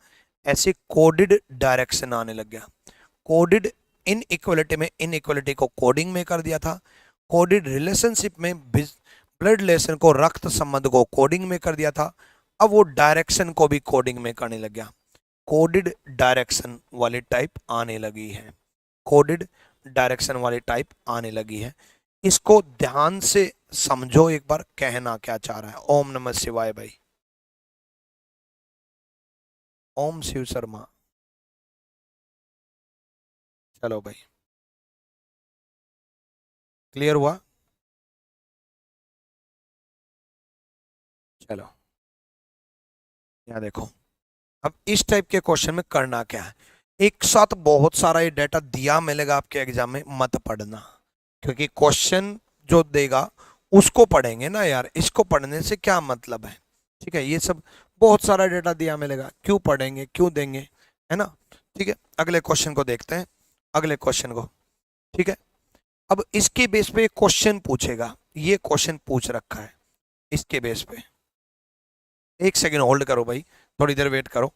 ऐसे कोडिड डायरेक्शन आने लग गया। कोडिड इनइक्वालिटी में इनइक्वालिटी को कोडिंग में कर दिया था, कोडिड रिलेशनशिप में ब्लड रिलेशन को, रक्त संबंध को कोडिंग में कर दिया था। अब वो डायरेक्शन को भी कोडिंग में करने लग गया। कोडिड डायरेक्शन वाली टाइप आने लगी है, कोडिड डायरेक्शन वाली टाइप आने लगी है। इसको ध्यान से समझो एक बार, कहना क्या चाह रहा है। ओम नमः शिवाय भाई, ओम शिव शर्मा। चलो भाई, क्लियर हुआ? चलो यहाँ देखो, अब इस टाइप के क्वेश्चन में करना क्या है। एक साथ बहुत सारा ये डाटा दिया मिलेगा आपके एग्जाम में, मत पढ़ना, क्योंकि क्वेश्चन जो देगा उसको पढ़ेंगे ना यार, इसको पढ़ने से क्या मतलब है। ठीक है, ये सब बहुत सारा डाटा दिया मिलेगा, क्यों पढ़ेंगे, क्यों देंगे, है ना। ठीक है, अगले क्वेश्चन को देखते हैं, अगले क्वेश्चन को। ठीक है, अब इसके बेस पे क्वेश्चन पूछेगा, ये क्वेश्चन पूछ रखा है इसके बेस पे। एक सेकेंड होल्ड करो भाई, थोड़ी देर वेट करो।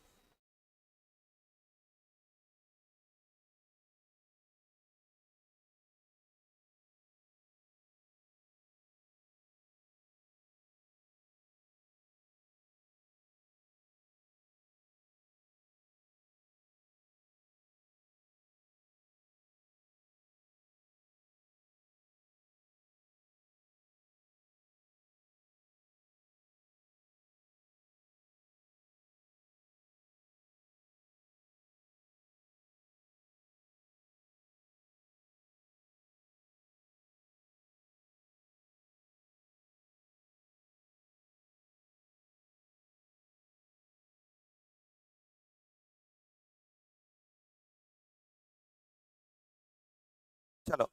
चलो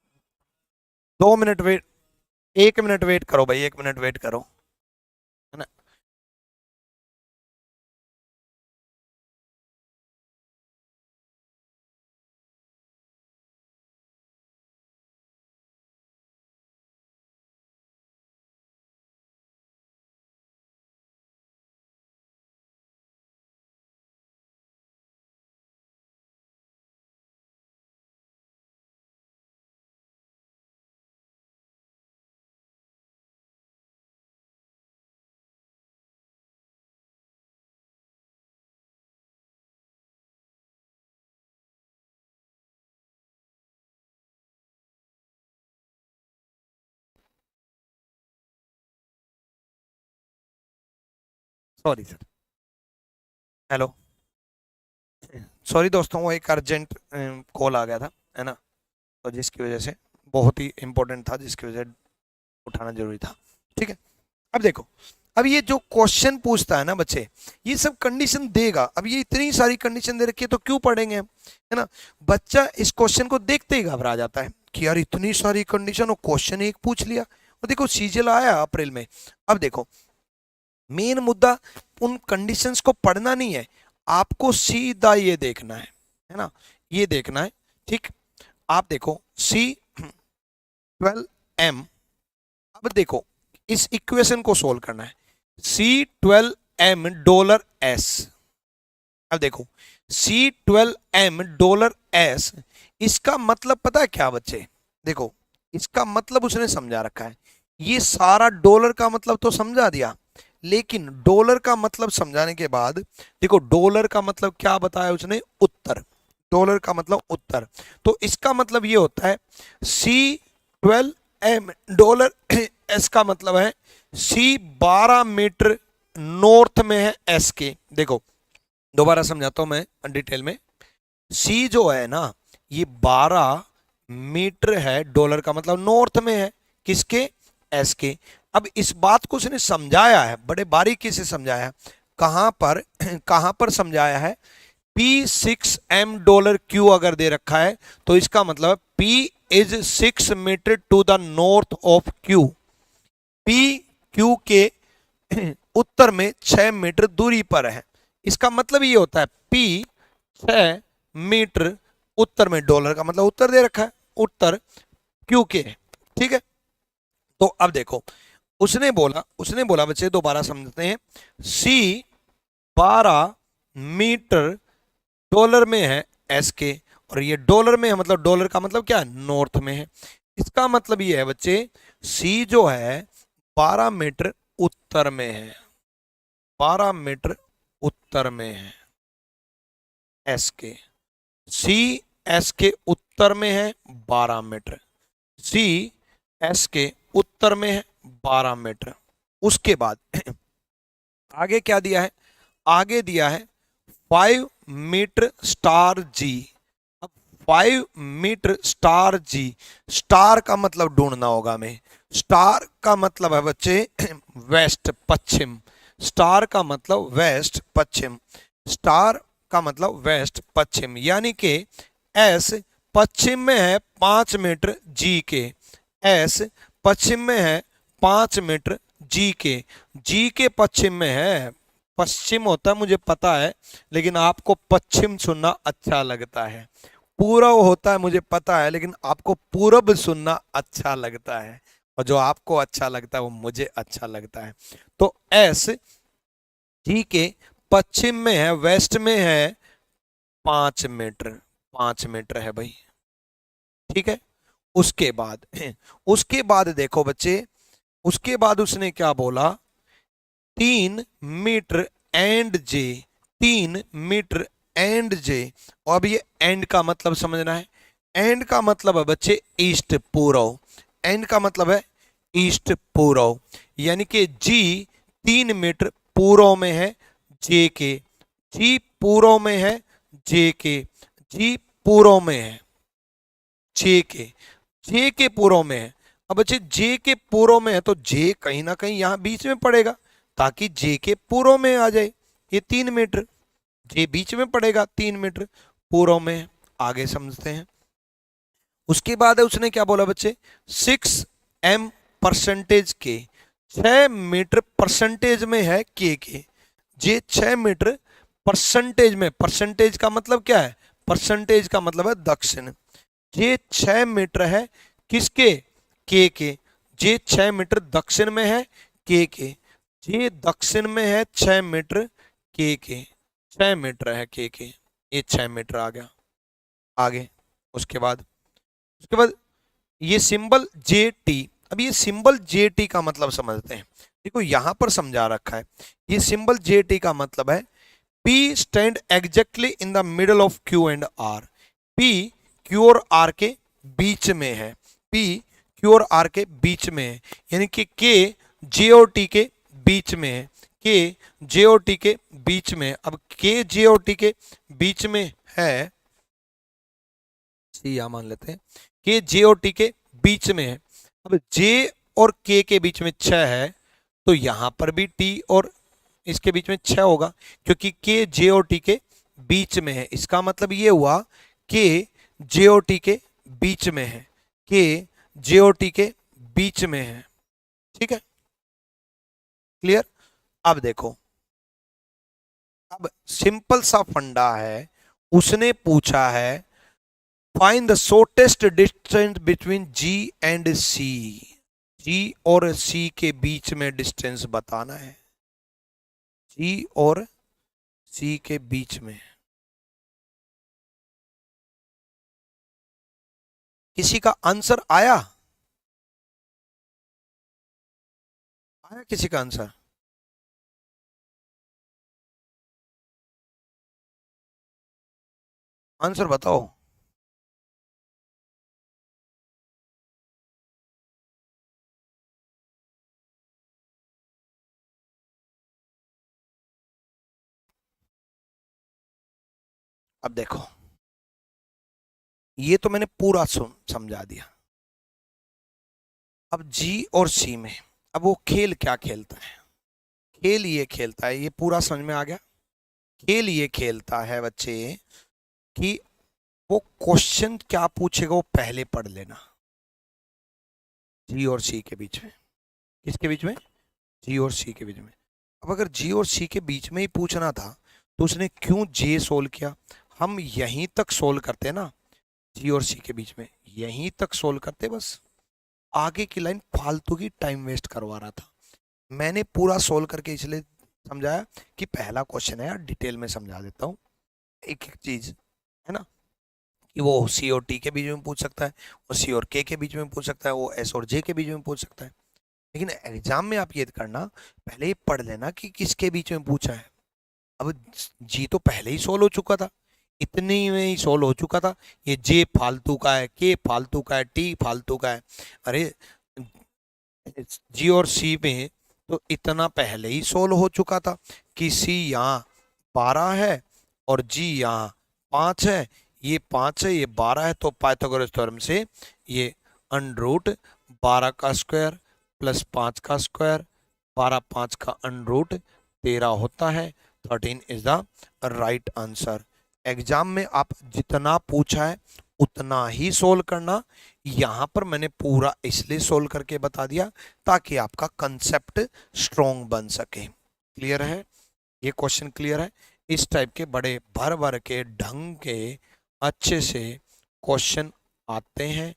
2 मिनट वेट, 1 मिनट वेट करो भाई, 1 मिनट वेट करो, है ना। सॉरी सर, हेलो, सॉरी दोस्तों, वो एक अर्जेंट कॉल आ गया था, है ना, तो जिसकी वजह से, बहुत ही इंपॉर्टेंट था, जिसकी वजह से उठाना जरूरी था। ठीक है, अब देखो, अब ये जो क्वेश्चन पूछता है ना बच्चे, ये सब कंडीशन देगा। अब ये इतनी सारी कंडीशन दे रखी है, तो क्यों पढ़ेंगे हम, है ना। बच्चा इस क्वेश्चन को देखते ही घबरा जाता है कि यार इतनी सारी कंडीशन और क्वेश्चन एक पूछ लिया। और देखो सीजल आया अप्रैल में। अब देखो, मेन मुद्दा उन कंडीशंस को पढ़ना नहीं है, आपको सीधा ये देखना है ना, ये देखना है। ठीक, आप देखो C12M, अब देखो इस इक्वेशन को सोल्व करना है। C12M$S, अब देखो C12M$S, इसका मतलब पता है क्या बच्चे? देखो इसका मतलब उसने समझा रखा है, ये सारा डॉलर का मतलब तो समझा दिया, लेकिन डॉलर का मतलब समझाने के बाद देखो डॉलर का मतलब क्या बताया उसने? उत्तर। डॉलर का मतलब उत्तर, तो इसका मतलब ये होता है C12M$S का मतलब है C 12 मीटर नॉर्थ में है S के। देखो दोबारा समझाता हूं मैं डिटेल में। C जो है ना, ये 12 मीटर है, डॉलर का मतलब नॉर्थ में है, किसके, एस के। अब इस बात को उसने समझाया है, बड़े बारीकी से समझाया है। कहां पर कहां पर समझाया है, P6 M$ अगर दे रखा है तो इसका मतलब P is 6 metre to the north of Q। P Q के उत्तर में 6 मीटर दूरी पर है। इसका मतलब ये होता है P 6 मीटर उत्तर में, डॉलर का मतलब उत्तर दे रखा है, उत्तर Q के है। ठीक है, तो अब देखो, उसने बोला बच्चे दोबारा समझते हैं। C 12 मीटर डॉलर में है, एस के, और ये डॉलर में है, मतलब डॉलर का मतलब क्या है, नॉर्थ में है। इसका मतलब ये है बच्चे, सी जो है 12 मीटर उत्तर में है, 12 मीटर उत्तर में है एस के। सी एस के उत्तर में है 12 मीटर, सी एस के उत्तर में है 12 मीटर। उसके बाद आगे क्या दिया है, आगे दिया है 5 मीटर स्टार जी। अब 5 मीटर स्टार जी, स्टार का मतलब ढूंढना होगा हमें। स्टार का मतलब है बच्चे वेस्ट पश्चिम, स्टार का मतलब वेस्ट पश्चिम, स्टार का मतलब वेस्ट पश्चिम, यानी कि एस पश्चिम में है 5 मीटर जी के, एस पश्चिम में है 5 मीटर जी के पश्चिम में है। पश्चिम होता है मुझे पता है, लेकिन आपको पश्चिम सुनना अच्छा लगता है। पूर्व होता है मुझे पता है, लेकिन आपको पूरब सुनना अच्छा लगता है, और जो आपको अच्छा लगता है वो मुझे अच्छा लगता है। तो एस जी के पश्चिम में है, वेस्ट में है 5 मीटर, 5 मीटर है भाई। ठीक है, उसके बाद उसके बाद देखो बच्चे, उसके बाद उसने क्या बोला, 3 metre and J, 3 metre and J. और अब ये एंड का मतलब समझना है। एंड का मतलब है बच्चे ईस्ट पूर्व, एंड का मतलब है ईस्ट पूर्व, यानी कि जी 3 मीटर पूर्व में है जे के, जी पूर्व में है जे के, जी पूर्व में है जे के, जे के पूर्व में है। अब बच्चे जे के पूर्व में है तो जे कहीं ना कहीं यहां बीच में पड़ेगा, ताकि जे के पूर्व में आ जाए। ये 3 मीटर, जे बीच में पड़ेगा, 3 मीटर पूर्व में है। आगे समझते हैं। उसके बाद है उसने क्या बोला बच्चे, 6 M% के, 6 मीटर परसेंटेज में है के, जे 6 मीटर परसेंटेज में, परसेंटेज का मतलब क्या है, परसेंटेज का मतलब है दक्षिण। ये 6 मीटर है किसके, के, जे 6 मीटर दक्षिण में है के, जे दक्षिण में है 6 मीटर के, 6 मीटर है के, ये 6 मीटर आ गया। आगे उसके बाद ये सिंबल जे टी। अब ये सिंबल जे टी का मतलब समझते हैं। देखो यहां पर समझा रखा है, ये सिंबल जे टी का मतलब है P stand exactly in the middle of Q and R। P Q और R के बीच में है, P Q और R के बीच में है, यानी कि K J और T के बीच में है, K J और T के बीच में है। अब K J और T के बीच में है, सी या मान लेते हैं, K J और T के बीच में है। अब J और K के बीच में 6 है, तो यहां पर भी T और इसके बीच में 6 होगा, क्योंकि के जे और टी के बीच में है। इसका मतलब ये हुआ के जे और टी के बीच में है, के जे और टी के बीच में है। ठीक है, क्लियर। अब देखो, अब सिंपल सा फंडा है, उसने पूछा है find the shortest distance between G and C. G और सी के बीच में डिस्टेंस बताना है, जी और सी के बीच में। किसी का आंसर आया, आया किसी का आंसर, आंसर बताओ। अब देखो, ये तो मैंने पूरा समझा दिया। अब जी और सी में अब वो खेल क्या खेलता है, खेल ये खेलता है, ये पूरा समझ में आ गया। खेल ये खेलता है बच्चे कि वो क्वेश्चन क्या पूछेगा वो पहले पढ़ लेना, जी और सी के बीच में। किसके बीच में? जी और सी के बीच में। अब अगर जी और सी के बीच में ही पूछना था तो उसने क्यों जे सोल्व किया? हम यहीं तक सोल्व करते ना, जी और सी के बीच में यहीं तक सोल्व करते, बस आगे की लाइन फालतू की टाइम वेस्ट करवा रहा था। मैंने पूरा सोल्व करके इसलिए समझाया कि पहला क्वेश्चन है यार, डिटेल में समझा देता हूँ एक एक चीज, है ना, कि वो सी और टी के बीच में पूछ सकता है, वो सी और के बीच में पूछ सकता है, वो एस और जे के बीच में पूछ सकता है। लेकिन एग्जाम में आप ये करना, पहले ही पढ़ लेना कि किसके बीच में पूछा है। अब जी तो पहले ही सोल्व हो चुका था, इतने में ही सोल्व हो चुका था। ये जे फालतू का है, के फालतू का है, टी फालतू का है। अरे जी और सी में तो इतना पहले ही सोल्व हो चुका था कि सी यहाँ 12 है और जी यहाँ 5 है, ये 5 है, ये 12 है, तो पाइथागोरस थ्योरम से ये अंडर रूट 12 का स्क्वायर प्लस 5 का स्क्वायर, 12 5 का अंडर रूट 13 होता है, 13 is the right answer. Exam में आप जितना पूछा है उतना ही सोल्व करना। यहां पर मैंने पूरा इसलिए सोल्व करके बता दिया ताकि आपका कंसेप्ट स्ट्रॉन्ग बन सके। क्लियर है? ये क्वेश्चन क्लियर है? इस टाइप के बड़े भर भर के ढंग के अच्छे से क्वेश्चन आते हैं,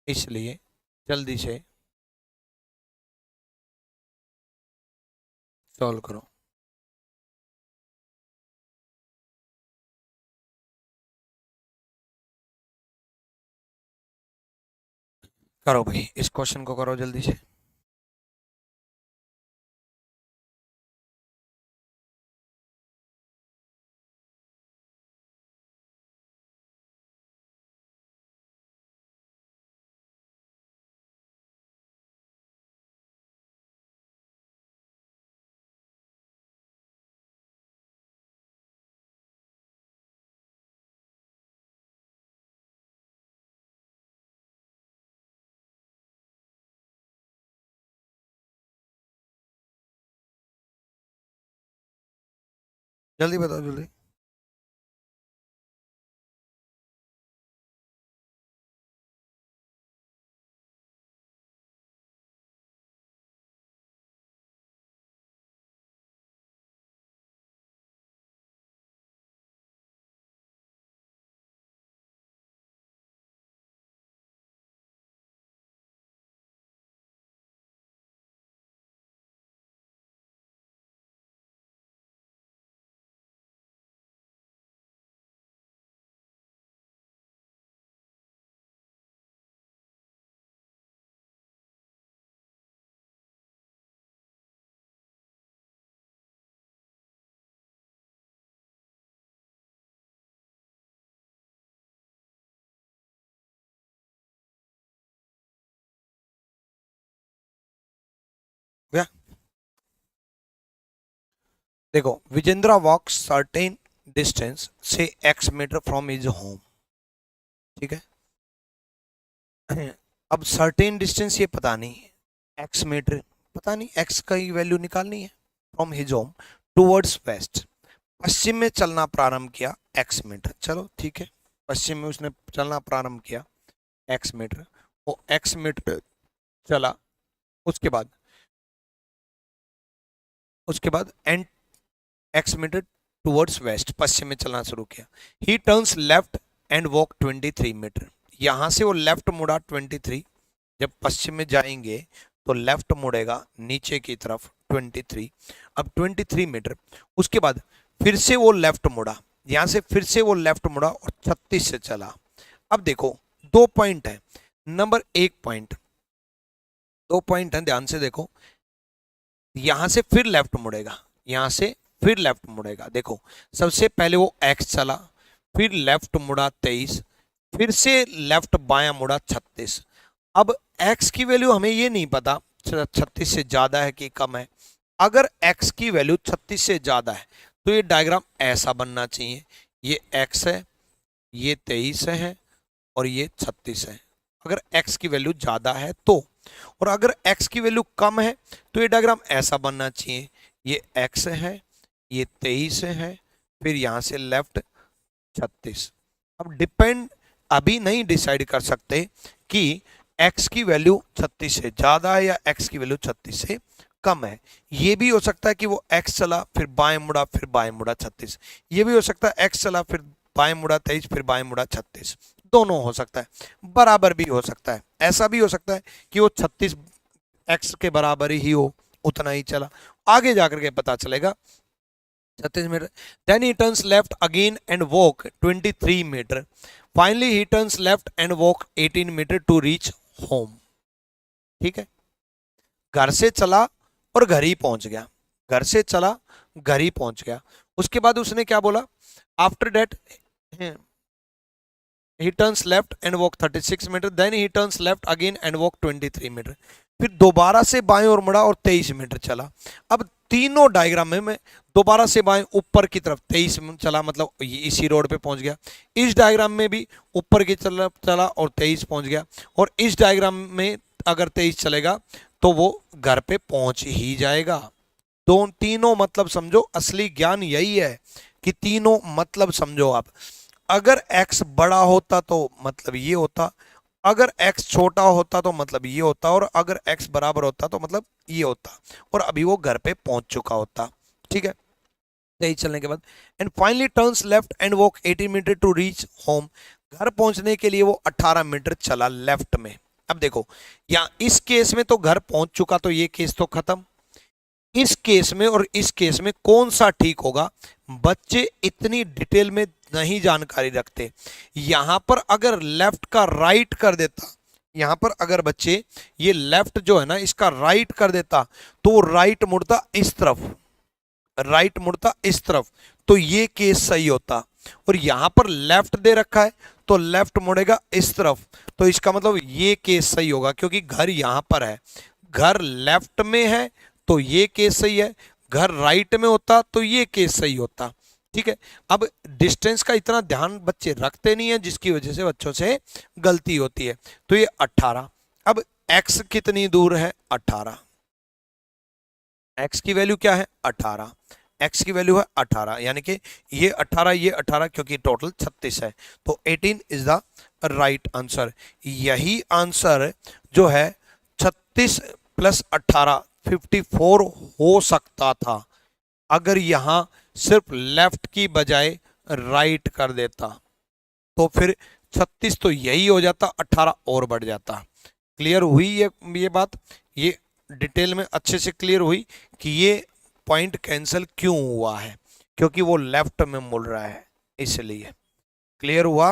इसलिए जल्दी से सॉल्व करो। करो भाई, इस क्वेश्चन को करो जल्दी से। जल्दी बताओ जल्दी। भैया देखो, विजेंद्रा वॉक सर्टेन डिस्टेंस से X metre from his home, ठीक है। अब सर्टेन डिस्टेंस ये पता नहीं, एक्स मीटर पता नहीं, एक्स का ही वैल्यू निकालनी है। From his home towards west, पश्चिम में चलना प्रारंभ किया एक्स मीटर, चलो ठीक है, पश्चिम में उसने चलना प्रारंभ किया एक्स मीटर, वो एक्स मीटर चला, उसके बाद and X metre towards west, पश्चिम में चलना शुरू किया। He turns left and walk 23 metre, यहां से वो लेफ्ट मुड़ा 23, जब पश्चिम में जाएंगे तो लेफ्ट मुड़ेगा नीचे की तरफ 23, अब 23 मीटर। उसके बाद फिर से वो लेफ्ट मुड़ा, यहां से फिर से वो लेफ्ट मुड़ा और 36 से चला। अब देखो दो पॉइंट है, नंबर एक पॉइंट, दो पॉइंट है, ध्यान से देखो, यहां से फिर लेफ्ट मुड़ेगा, यहां से फिर लेफ्ट मुड़ेगा। देखो सबसे पहले वो एक्स चला, फिर लेफ्ट मुड़ा 23, फिर से लेफ्ट बायां मुड़ा 36। अब x की वैल्यू हमें ये नहीं पता 36 से ज्यादा है कि कम है। अगर x की वैल्यू 36 से ज्यादा है तो ये डायग्राम ऐसा बनना चाहिए, ये x है, ये 23 है और ये 36 है, अगर x की वैल्यू ज्यादा है तो। और अगर x की वैल्यू कम है तो ये डायग्राम ऐसा बनना चाहिए, ये x है, ये 23 है, फिर यहां से लेफ्ट 36। अब डिपेंड अभी नहीं डिसाइड कर सकते कि x की वैल्यू 36 से ज्यादा है या x की वैल्यू 36 से कम है। ये भी हो सकता है कि वो x चला फिर बाएं मुड़ा फिर बाएं मुड़ा 36, ये भी हो सकता है x चला फिर बाएं मुड़ा 23 फिर बाएं मुड़ा 36, दोनों हो सकता है, बराबर भी हो सकता है। ऐसा भी हो सकता है कि वो 36 x के बराबर ही हो, उतना ही चला, आगे जाकर के पता चलेगा 36 metre. Then he turns left again and walk 23 metre, finally he turns left and walk 18 metre to reach home. ठीक है, घर से चला और घर ही पहुंच गया, घर से चला घर ही पहुंच गया। उसके बाद उसने क्या बोला, after that he turns left and walk 36 metre, then he turns left again and walk 23 metre, फिर दोबारा से बाएं और मुड़ा और 23 मीटर चला। अब तीनों डायग्राम में मैं दोबारा से बाएं ऊपर की तरफ 23 चला, मतलब इसी रोड पे पहुंच गया। इस डायग्राम में भी ऊपर की तरफ चला और 23 पहुंच गया, और इस डायग्राम में अगर 23 चलेगा तो वो घर पे पहुंच ही जाएगा। तीनों मतलब समझो, असली ज्ञान यही है कि तीनों मतलब समझो आप। अगर x बड़ा होता तो मतलब ये होता, अगर x छोटा होता तो मतलब ये होता, और अगर x बराबर होता तो मतलब ये होता, और अभी वो घर पे पहुंच चुका होता। ठीक है, यही चलने के बाद and finally turns left and walk 18 metre to reach home, घर पहुंचने के लिए वो 18 मीटर चला लेफ्ट में। अब देखो यहाँ इस केस में तो घर पहुंच चुका, तो ये केस तो खत्म। इस केस में और इस केस में कौन सा ठीक होगा, बच्चे इतनी डिटेल में नहीं जानकारी रखते। यहां पर अगर लेफ्ट का राइट कर देता, यहां पर अगर बच्चे ये लेफ्ट जो है ना इसका राइट कर देता, तो वो राइट मुड़ता इस तरफ, राइट मुड़ता इस तरफ, तो ये केस सही होता। और यहां पर लेफ्ट दे रखा है तो लेफ्ट मुड़ेगा इस तरफ, तो इसका मतलब ये केस सही होगा, क्योंकि घर यहां पर है, घर लेफ्ट में है तो ये केस सही है, घर राइट में होता तो ये केस सही होता। ठीक है, अब डिस्टेंस का इतना ध्यान बच्चे रखते नहीं है, जिसकी वजह से बच्चों से गलती होती है। तो ये 18, अब x कितनी दूर है 18, x की वैल्यू क्या है 18, x की वैल्यू है 18, यानी कि ये 18 ये 18, क्योंकि टोटल 36 है, तो 18 इज द राइट आंसर। यही आंसर जो है 36 प्लस 18 54 हो सकता था, अगर यहां सिर्फ लेफ्ट की बजाय राइट कर देता, तो फिर 36 तो यही हो जाता, 18 और बढ़ जाता। क्लियर हुई ये बात, ये डिटेल में अच्छे से क्लियर हुई कि ये पॉइंट कैंसिल क्यों हुआ है, क्योंकि वो लेफ्ट में मुड़ रहा है, इसलिए। क्लियर हुआ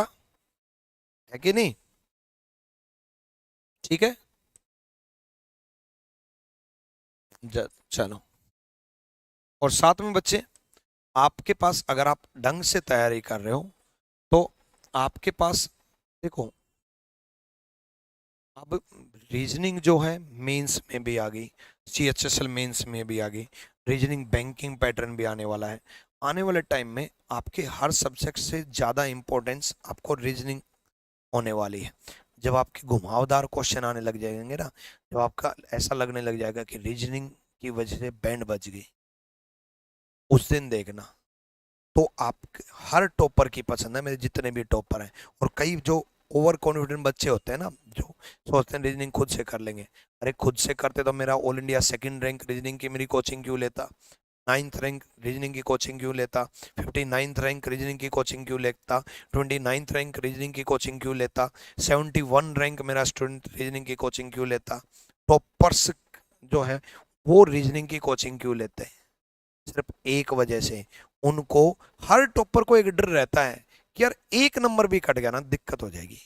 है कि नहीं? ठीक है, चलो। और साथ में बच्चे आपके पास अगर आप ढंग से तैयारी कर रहे हो तो आपके पास देखो, अब रीजनिंग जो है मेंस में भी आ गई, CHSL मेंस में भी आ गई, रीजनिंग बैंकिंग पैटर्न भी आने वाला है। आने वाले टाइम में आपके हर सब्जेक्ट से ज़्यादा इंपॉर्टेंस आपको रीजनिंग होने वाली है। जब आपके घुमावदार क्वेश्चन आने लग जाएंगे ना, जब आपका ऐसा लगने लग जाएगा कि रीजनिंग की वजह से बैंड बज गई, उस दिन देखना। तो आप हर टॉपर की पसंद है, मेरे जितने भी टॉपर हैं, और कई जो ओवर कॉन्फिडेंट बच्चे होते हैं ना, जो सोचते हैं रीजनिंग खुद से कर लेंगे, अरे खुद से करते तो मेरा all India 2nd rank reasoning की मेरी कोचिंग क्यों लेता, 9th रैंक रीजनिंग की कोचिंग क्यों लेता, 59th रैंक रीजनिंग की कोचिंग क्यों लेता, 29th रैंक रीजनिंग की कोचिंग क्यों लेता, 71 रैंक मेरा स्टूडेंट रीजनिंग की कोचिंग क्यों लेता। टॉपर्स जो है वो रीजनिंग की कोचिंग क्यों लेते हैं, सिर्फ एक वजह से, उनको हर टॉपर को एक डर रहता है कि यार एक नंबर भी कट गया ना दिक्कत हो जाएगी।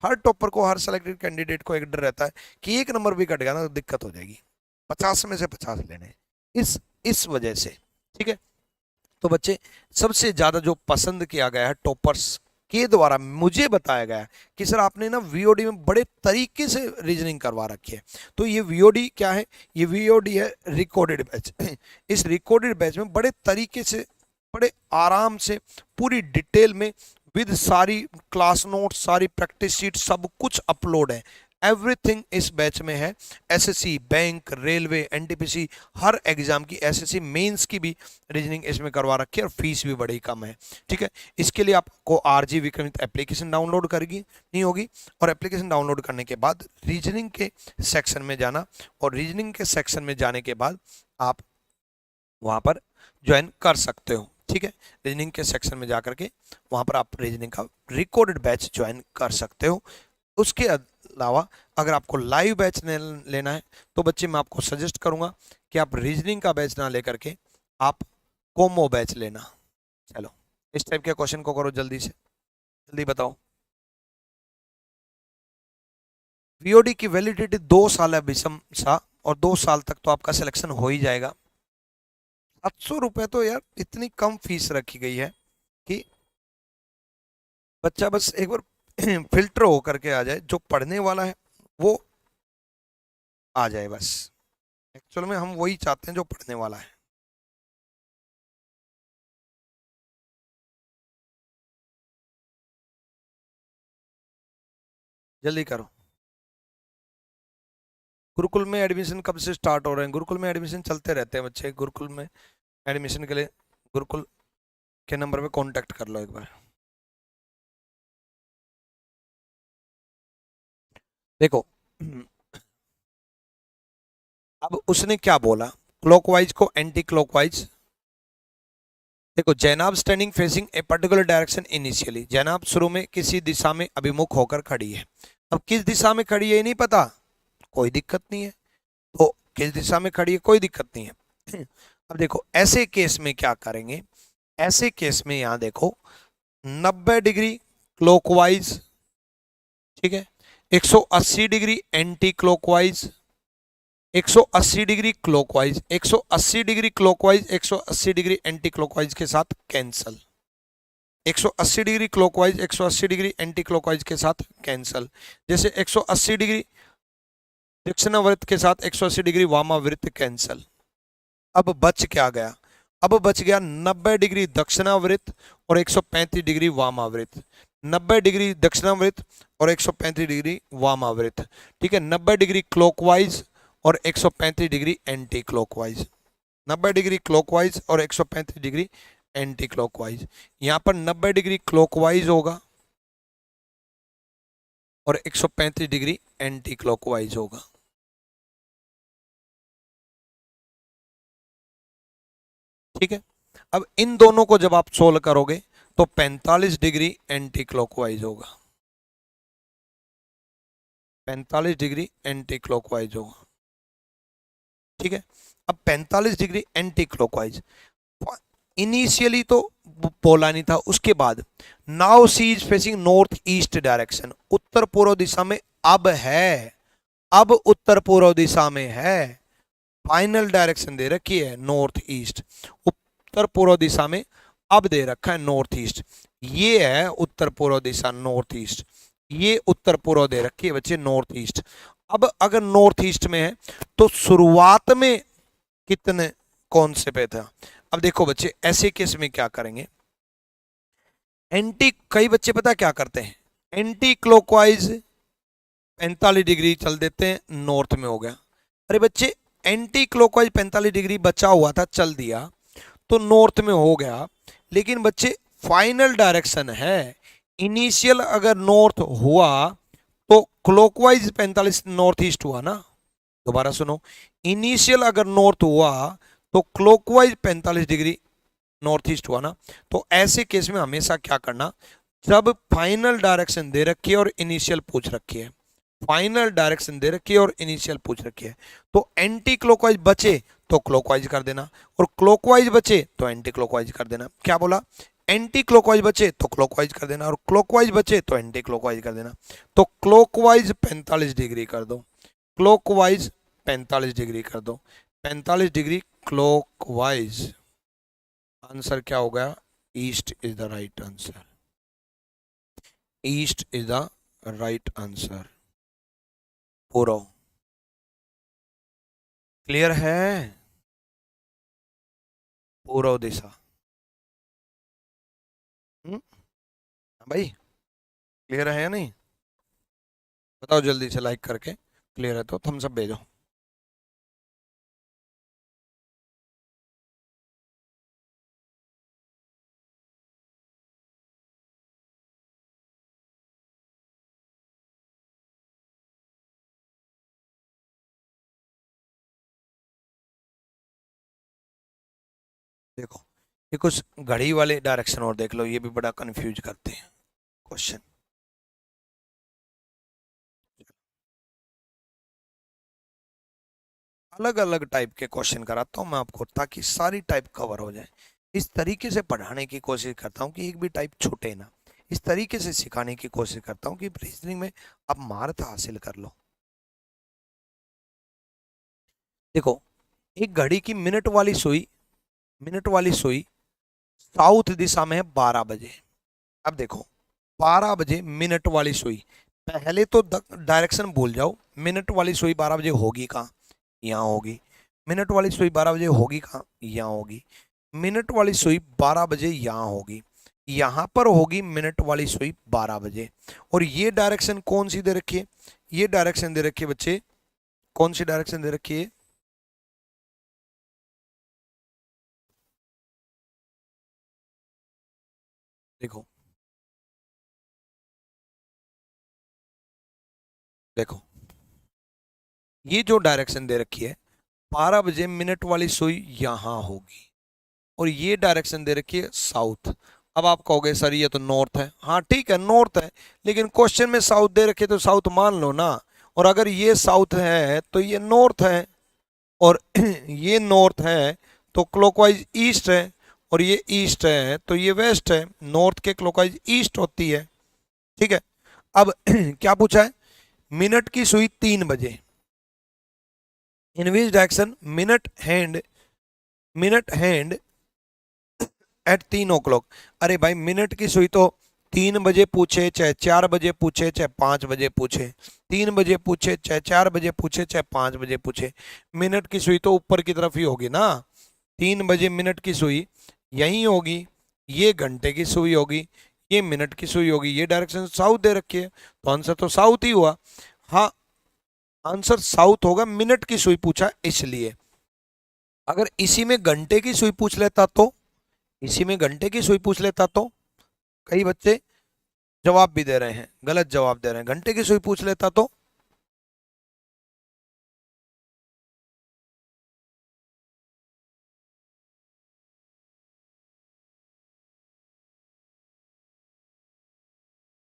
हर टॉपर को, हर सेलेक्टेड कैंडिडेट को एक डर रहता है कि एक नंबर भी कट गया ना तो दिक्कत हो जाएगी, 50 में से 50 लेने, इस वजह से। ठीक है, तो बच्चे सबसे ज्यादा जो पसंद किया गया है टॉपर्स के द्वारा, मुझे बताया गया कि सर आपने ना VOD में बड़े तरीके से रीजनिंग करवा रखी है। तो ये VOD क्या है, ये VOD है रिकॉर्डेड बैच। इस रिकॉर्डेड बैच में बड़े तरीके से, बड़े आराम से, पूरी डिटेल में विद सारी क्लास नोट, सारी प्रैक्टिस शीट, सब कुछ अपलोड है। एवरीथिंग इस बैच में है। एसएससी, बैंक, रेलवे, एनटीपीसी, हर एग्जाम की, एसएससी मेंस की भी रीजनिंग इसमें करवा रखी है, और फीस भी बड़ी कम है। ठीक है, इसके लिए आपको आरजी विक्रमित एप्लीकेशन डाउनलोड करनी नहीं होगी, और एप्लीकेशन डाउनलोड करने के बाद रीजनिंग के सेक्शन में जाना, और रीजनिंग के सेक्शन में जाने के बाद आप वहां पर ज्वाइन कर सकते हो। ठीक है, रीजनिंग के सेक्शन में जाकर के वहां पर आप रीजनिंग का रिकॉर्डेड बैच ज्वाइन कर सकते हो। उसके अलावा अगर आपको लाइव बैच लेना है तो बच्चे मैं आपको सजेस्ट करूंगा कि आप रीजनिंग का बैच ना लेकर के आप कोमो बैच लेना। चलो, इस टाइप के क्वेश्चन को करो जल्दी से, जल्दी बताओ। वीओडी की वैलिडिटी 2 साल है विषम सा, और 2 साल तक तो आपका सिलेक्शन हो ही जाएगा। 700 रुपये तो यार इतनी कम फीस रखी गई है कि बच्चा बस एक बार फिल्टर होकर के आ जाए, जो पढ़ने वाला है वो आ जाए बस। एक्चुअल में हम वही चाहते हैं जो पढ़ने वाला है। जल्दी करो। गुरुकुल में एडमिशन कब से स्टार्ट हो रहे हैं? गुरुकुल में एडमिशन चलते रहते हैं बच्चे। गुरुकुल में एडमिशन के लिए गुरुकुल के नंबर पे कांटेक्ट कर लो एक बार। देखो, अब उसने क्या बोला, क्लॉकवाइज को एंटी क्लॉकवाइज। देखो, Zainab standing facing a particular direction initially, Zainab शुरू में किसी दिशा में अभिमुख होकर खड़ी है। अब किस दिशा में खड़ी है ये नहीं पता, कोई दिक्कत नहीं है। तो किस दिशा में खड़ी है कोई दिक्कत नहीं है। अब देखो ऐसे केस में क्या करेंगे, ऐसे केस में यहां देखो 90 डिग्री क्लॉकवाइज, ठीक है, 180 degree anti clockwise, 180 degree clockwise, 180 degree clockwise, 180 degree anti clockwise के साथ cancel, 180 degree clockwise, 180 degree anti clockwise के साथ कैंसल। जैसे 180 डिग्री दक्षिणावर्त के साथ 180 डिग्री वामावृत कैंसल। अब बच क्या गया, अब बच गया 90 डिग्री दक्षिणावृत और 135 डिग्री वामावृत, 90 डिग्री दक्षिणावृत और 135 डिग्री वामावृत। ठीक है, 90 डिग्री क्लॉकवाइज और 135 degree anti clockwise, 90 degree clockwise और 135 डिग्री एंटी क्लॉकवाइज। यहां पर 90 डिग्री क्लॉकवाइज होगा और 135 डिग्री एंटी क्लॉकवाइज होगा। ठीक है, अब इन दोनों को जब आप सोल्व करोगे तो 45 डिग्री एंटी क्लॉकवाइज होगा, 45 डिग्री एंटी क्लॉकवाइज होगा। ठीक है, अब 45 डिग्री एंटी क्लॉकवाइज इनिशियली तो बोला नहीं था, उसके बाद now she is facing north east direction, उत्तर पूर्व दिशा में अब है, अब उत्तर पूर्व दिशा में है। फाइनल डायरेक्शन दे रखी है नॉर्थ ईस्ट, उत्तर पूर्व दिशा में अब दे रखा है नॉर्थ ईस्ट। ये है उत्तर पूर्व दिशा नॉर्थ ईस्ट, ये उत्तर पूर्व दे रखी है बच्चे नॉर्थ ईस्ट। अब अगर नॉर्थ ईस्ट में है तो शुरुआत में कितने कौन से पे था। अब देखो बच्चे ऐसे केस में क्या करेंगे, एंटी, कई बच्चे पता क्या करते हैं, एंटी क्लॉकवाइज 45 डिग्री चल देते हैं, नॉर्थ में हो गया। अरे बच्चे एंटी क्लॉकवाइज 45 डिग्री बचा हुआ था, चल दिया तो नॉर्थ में हो गया, लेकिन बच्चे फाइनल डायरेक्शन है, इनिशियल अगर नॉर्थ हुआ तो क्लॉकवाइज 45 नॉर्थ ईस्ट हुआ ना। दोबारा सुनो, इनिशियल अगर नॉर्थ हुआ तो क्लॉकवाइज 45 डिग्री नॉर्थ ईस्ट हुआ ना। तो ऐसे केस में हमेशा क्या करना, जब फाइनल डायरेक्शन दे रखी है और इनिशियल पूछ रखी है, फाइनल डायरेक्शन दे रखी है और इनिशियल पूछ रखी है, तो एंटी क्लॉकवाइज बचे तो क्लॉकवाइज कर देना, और क्लॉकवाइज बचे तो एंटी क्लॉकवाइज कर देना। क्या बोला, एंटी क्लॉकवाइज बचे तो क्लॉकवाइज कर देना, और क्लॉकवाइज बचे तो एंटी क्लॉकवाइज कर देना। तो क्लॉकवाइज 45 डिग्री कर दो, क्लॉकवाइज 45 डिग्री कर दो, 45 डिग्री क्लॉकवाइज। आंसर क्या हो गया, east is the right answer, east is the right answer. पूरा क्लियर है, पूर्व दिशा। भाई क्लियर है या नहीं? बताओ जल्दी से लाइक करके, क्लियर है तो थम्स अप भेजो। देखो ये कुछ घड़ी वाले डायरेक्शन और देख लो, ये भी बड़ा कंफ्यूज करते हैं क्वेश्चन। अलग अलग टाइप के क्वेश्चन कराता हूँ मैं आपको, ताकि सारी टाइप कवर हो जाए। इस तरीके से पढ़ाने की कोशिश करता हूँ कि एक भी टाइप छूटे ना। इस तरीके से सिखाने की कोशिश करता हूँ कि रीजनिंग में आप महारत हासिल कर लो। देखो एक घड़ी की मिनट वाली सुई साउथ दिशा में है 12 बजे। अब देखो 12 बजे मिनट वाली सुई, पहले तो डायरेक्शन भूल जाओ। मिनट वाली सुई 12 बजे होगी कहाँ? यहाँ होगी। मिनट वाली सुई 12 बजे होगी कहाँ? यहाँ होगी। मिनट वाली सुई 12 बजे यहाँ होगी। यहाँ पर होगी मिनट वाली सुई 12 बजे। और ये डायरेक्शन कौन सी दे रखी है? ये डायरेक्शन दे रखी है बच्चे, कौन सी डायरेक्शन दे रखी है? देखो देखो ये जो डायरेक्शन दे रखी है, 12 बजे मिनट वाली सुई यहाँ होगी, और ये डायरेक्शन दे रखी है साउथ। अब आप कहोगे सर ये तो नॉर्थ है। हाँ ठीक है नॉर्थ है, लेकिन क्वेश्चन में साउथ दे रखे तो साउथ मान लो ना। और अगर ये साउथ है तो ये नॉर्थ है, और ये नॉर्थ है तो क्लॉकवाइज ईस्ट है, और ये ईस्ट है तो ये वेस्ट है। नॉर्थ के क्लॉकवाइज ईस्ट होती है। ठीक है। अब क्या पूछा है? मिनट की सुई 3 बजे, in which direction minute hand at 3 o'clock। अरे भाई मिनट की सुई तो 3 बजे पूछे, चाहे 4 बजे पूछे, चाहे 5 बजे पूछे। 3 बजे पूछे, चाहे 4 बजे पूछे, चाहे 5 बजे पूछे, मिनट की सुई तो ऊपर की तरफ ही होगी ना। 3 बजे मिनट की सुई यहीं होगी, ये घंटे की सुई होगी, ये मिनट की सुई होगी। ये डायरेक्शन साउथ दे रखी है, तो आंसर तो साउथ ही हुआ। हाँ आंसर साउथ होगा, मिनट की सुई पूछा इसलिए। अगर इसी में घंटे की सुई पूछ लेता तो, इसी में घंटे की सुई पूछ लेता तो, कई बच्चे जवाब भी दे रहे हैं, गलत जवाब दे रहे हैं, घंटे की सुई पूछ लेता तो।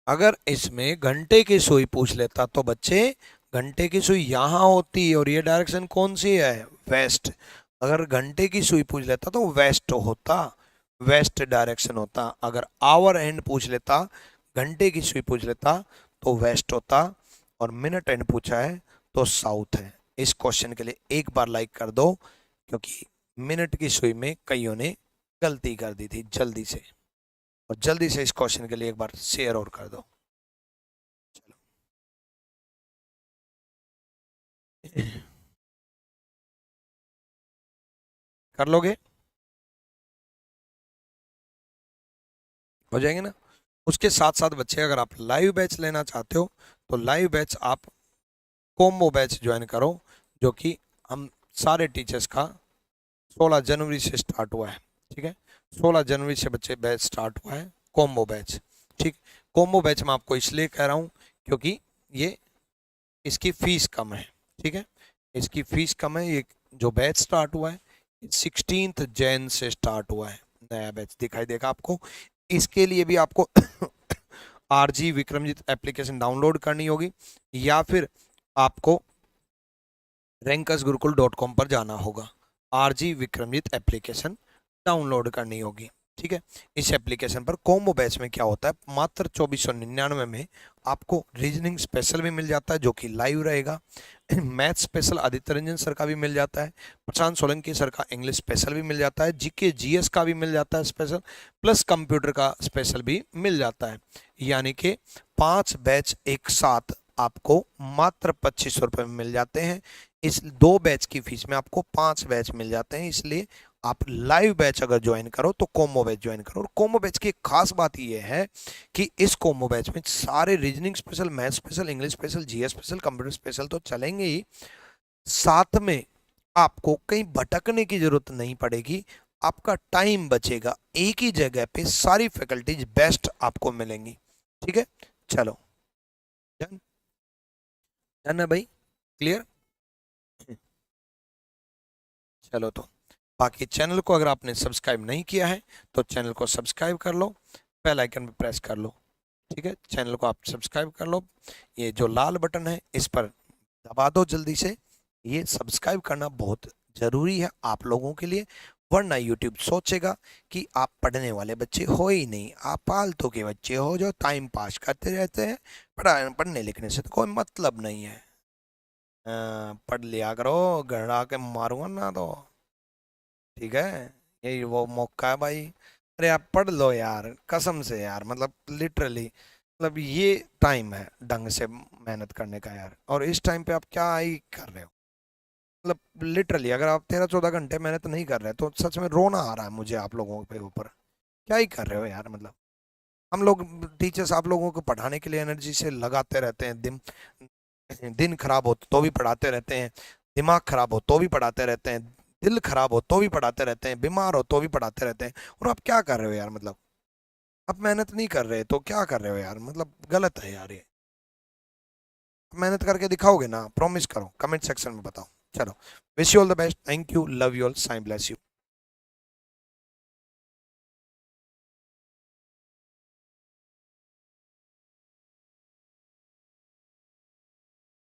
अगर इसमें घंटे की सुई पूछ लेता तो बच्चे, घंटे की सुई यहाँ होती, और ये डायरेक्शन कौन सी है? वेस्ट। अगर घंटे की सुई पूछ लेता तो वेस्ट होता, वेस्ट डायरेक्शन होता। अगर आवर एंड पूछ लेता, घंटे की सुई पूछ लेता तो वेस्ट होता, और मिनट एंड पूछा है तो साउथ है। इस क्वेश्चन के लिए एक बार लाइक कर दो, क्योंकि मिनट की सुई में कईयों ने गलती कर दी थी जल्दी से। और जल्दी से इस क्वेश्चन के लिए एक बार शेयर और कर दो। कर लोगे? हो जाएंगे ना? उसके साथ साथ बच्चे अगर आप लाइव बैच लेना चाहते हो तो लाइव बैच आप कॉम्बो बैच ज्वाइन करो, जो कि हम सारे टीचर्स का 16 जनवरी से स्टार्ट हुआ है। ठीक है, 16 जनवरी से बच्चे बैच स्टार्ट हुआ है, कॉम्बो बैच। ठीक, कॉम्बो बैच में आपको इसलिए कह रहा हूँ क्योंकि ये इसकी फीस कम है। ठीक है, इसकी फीस कम है। ये जो बैच स्टार्ट हुआ है 16 जैन से स्टार्ट हुआ है, नया बैच दिखाई देगा आपको। इसके लिए भी आपको आरजी विक्रमजीत एप्लीकेशन डाउनलोड करनी होगी, या फिर आपको rankersgurukul.com पर जाना होगा। आरजी विक्रमजीत एप्लीकेशन डाउनलोड करनी होगी। ठीक है, इस एप्लीकेशन पर कॉम्बो बैच में क्या होता है, मात्र 2499 में आपको रीजनिंग स्पेशल भी मिल जाता है, जो कि लाइव रहेगा। Math special Aditya Ranjan sir का भी मिल जाता है, प्रशांत सोलंकी सर का इंग्लिश स्पेशल भी मिल जाता है, जीके जीएस का भी मिल जाता है स्पेशल, प्लस कंप्यूटर का स्पेशल भी मिल जाता है। यानी कि 5 बैच एक साथ आपको मात्र 2500 रुपये में मिल जाते हैं। इस 2 बैच की फीस में आपको 5 बैच मिल जाते हैं, इसलिए आप लाइव बैच अगर ज्वाइन करो तो कोमो बैच ज्वाइन करो। और कोमो बैच की एक खास बात ये है कि इस कोमो बैच में सारे reasoning special, math special, English special, GS special, computer special तो चलेंगे ही, साथ में आपको कहीं भटकने की जरूरत नहीं पड़ेगी, आपका टाइम बचेगा, एक ही जगह पे सारी फैकल्टीज बेस्ट आपको मिलेंगी। ठीक है, चलो डन, डन है भाई, क्लियर। चलो तो बाकी चैनल को अगर आपने सब्सक्राइब नहीं किया है तो चैनल को सब्सक्राइब कर लो, बेल आइकन पे प्रेस कर लो। ठीक है, चैनल को आप सब्सक्राइब कर लो, ये जो लाल बटन है इस पर दबा दो जल्दी से। ये सब्सक्राइब करना बहुत ज़रूरी है आप लोगों के लिए, वरना यूट्यूब सोचेगा कि आप पढ़ने वाले बच्चे हो ही नहीं, आप फालतू के बच्चे हो जो टाइम पास करते रहते हैं, पढ़ने लिखने से तो कोई मतलब नहीं है। पढ़ लिया करो, गड़ा के मारूंगा ना तो। ठीक है, यही वो मौका है भाई। अरे आप पढ़ लो यार, कसम से यार, मतलब लिटरली, मतलब ये टाइम है ढंग से मेहनत करने का यार, और इस टाइम पे आप क्या ही कर रहे हो। मतलब लिटरली अगर आप 13-14 घंटे मेहनत नहीं कर रहे तो सच में रोना आ रहा है मुझे आप लोगों के ऊपर। क्या ही कर रहे हो यार, मतलब हम लोग टीचर्स आप लोगों को पढ़ाने के लिए एनर्जी से लगाते रहते हैं, दिन दिन खराब हो तो भी पढ़ाते रहते हैं, दिमाग खराब हो तो भी पढ़ाते रहते हैं, दिल खराब हो तो भी पढ़ाते रहते हैं, बीमार हो तो भी पढ़ाते रहते हैं, और आप क्या कर रहे हो यार, मतलब आप मेहनत नहीं कर रहे तो क्या कर रहे हो यार, मतलब गलत है यार ये। मेहनत करके दिखाओगे ना, प्रॉमिस करो, कमेंट सेक्शन में बताओ। चलो, wish you all the best, thank you, love you all, Sai bless you.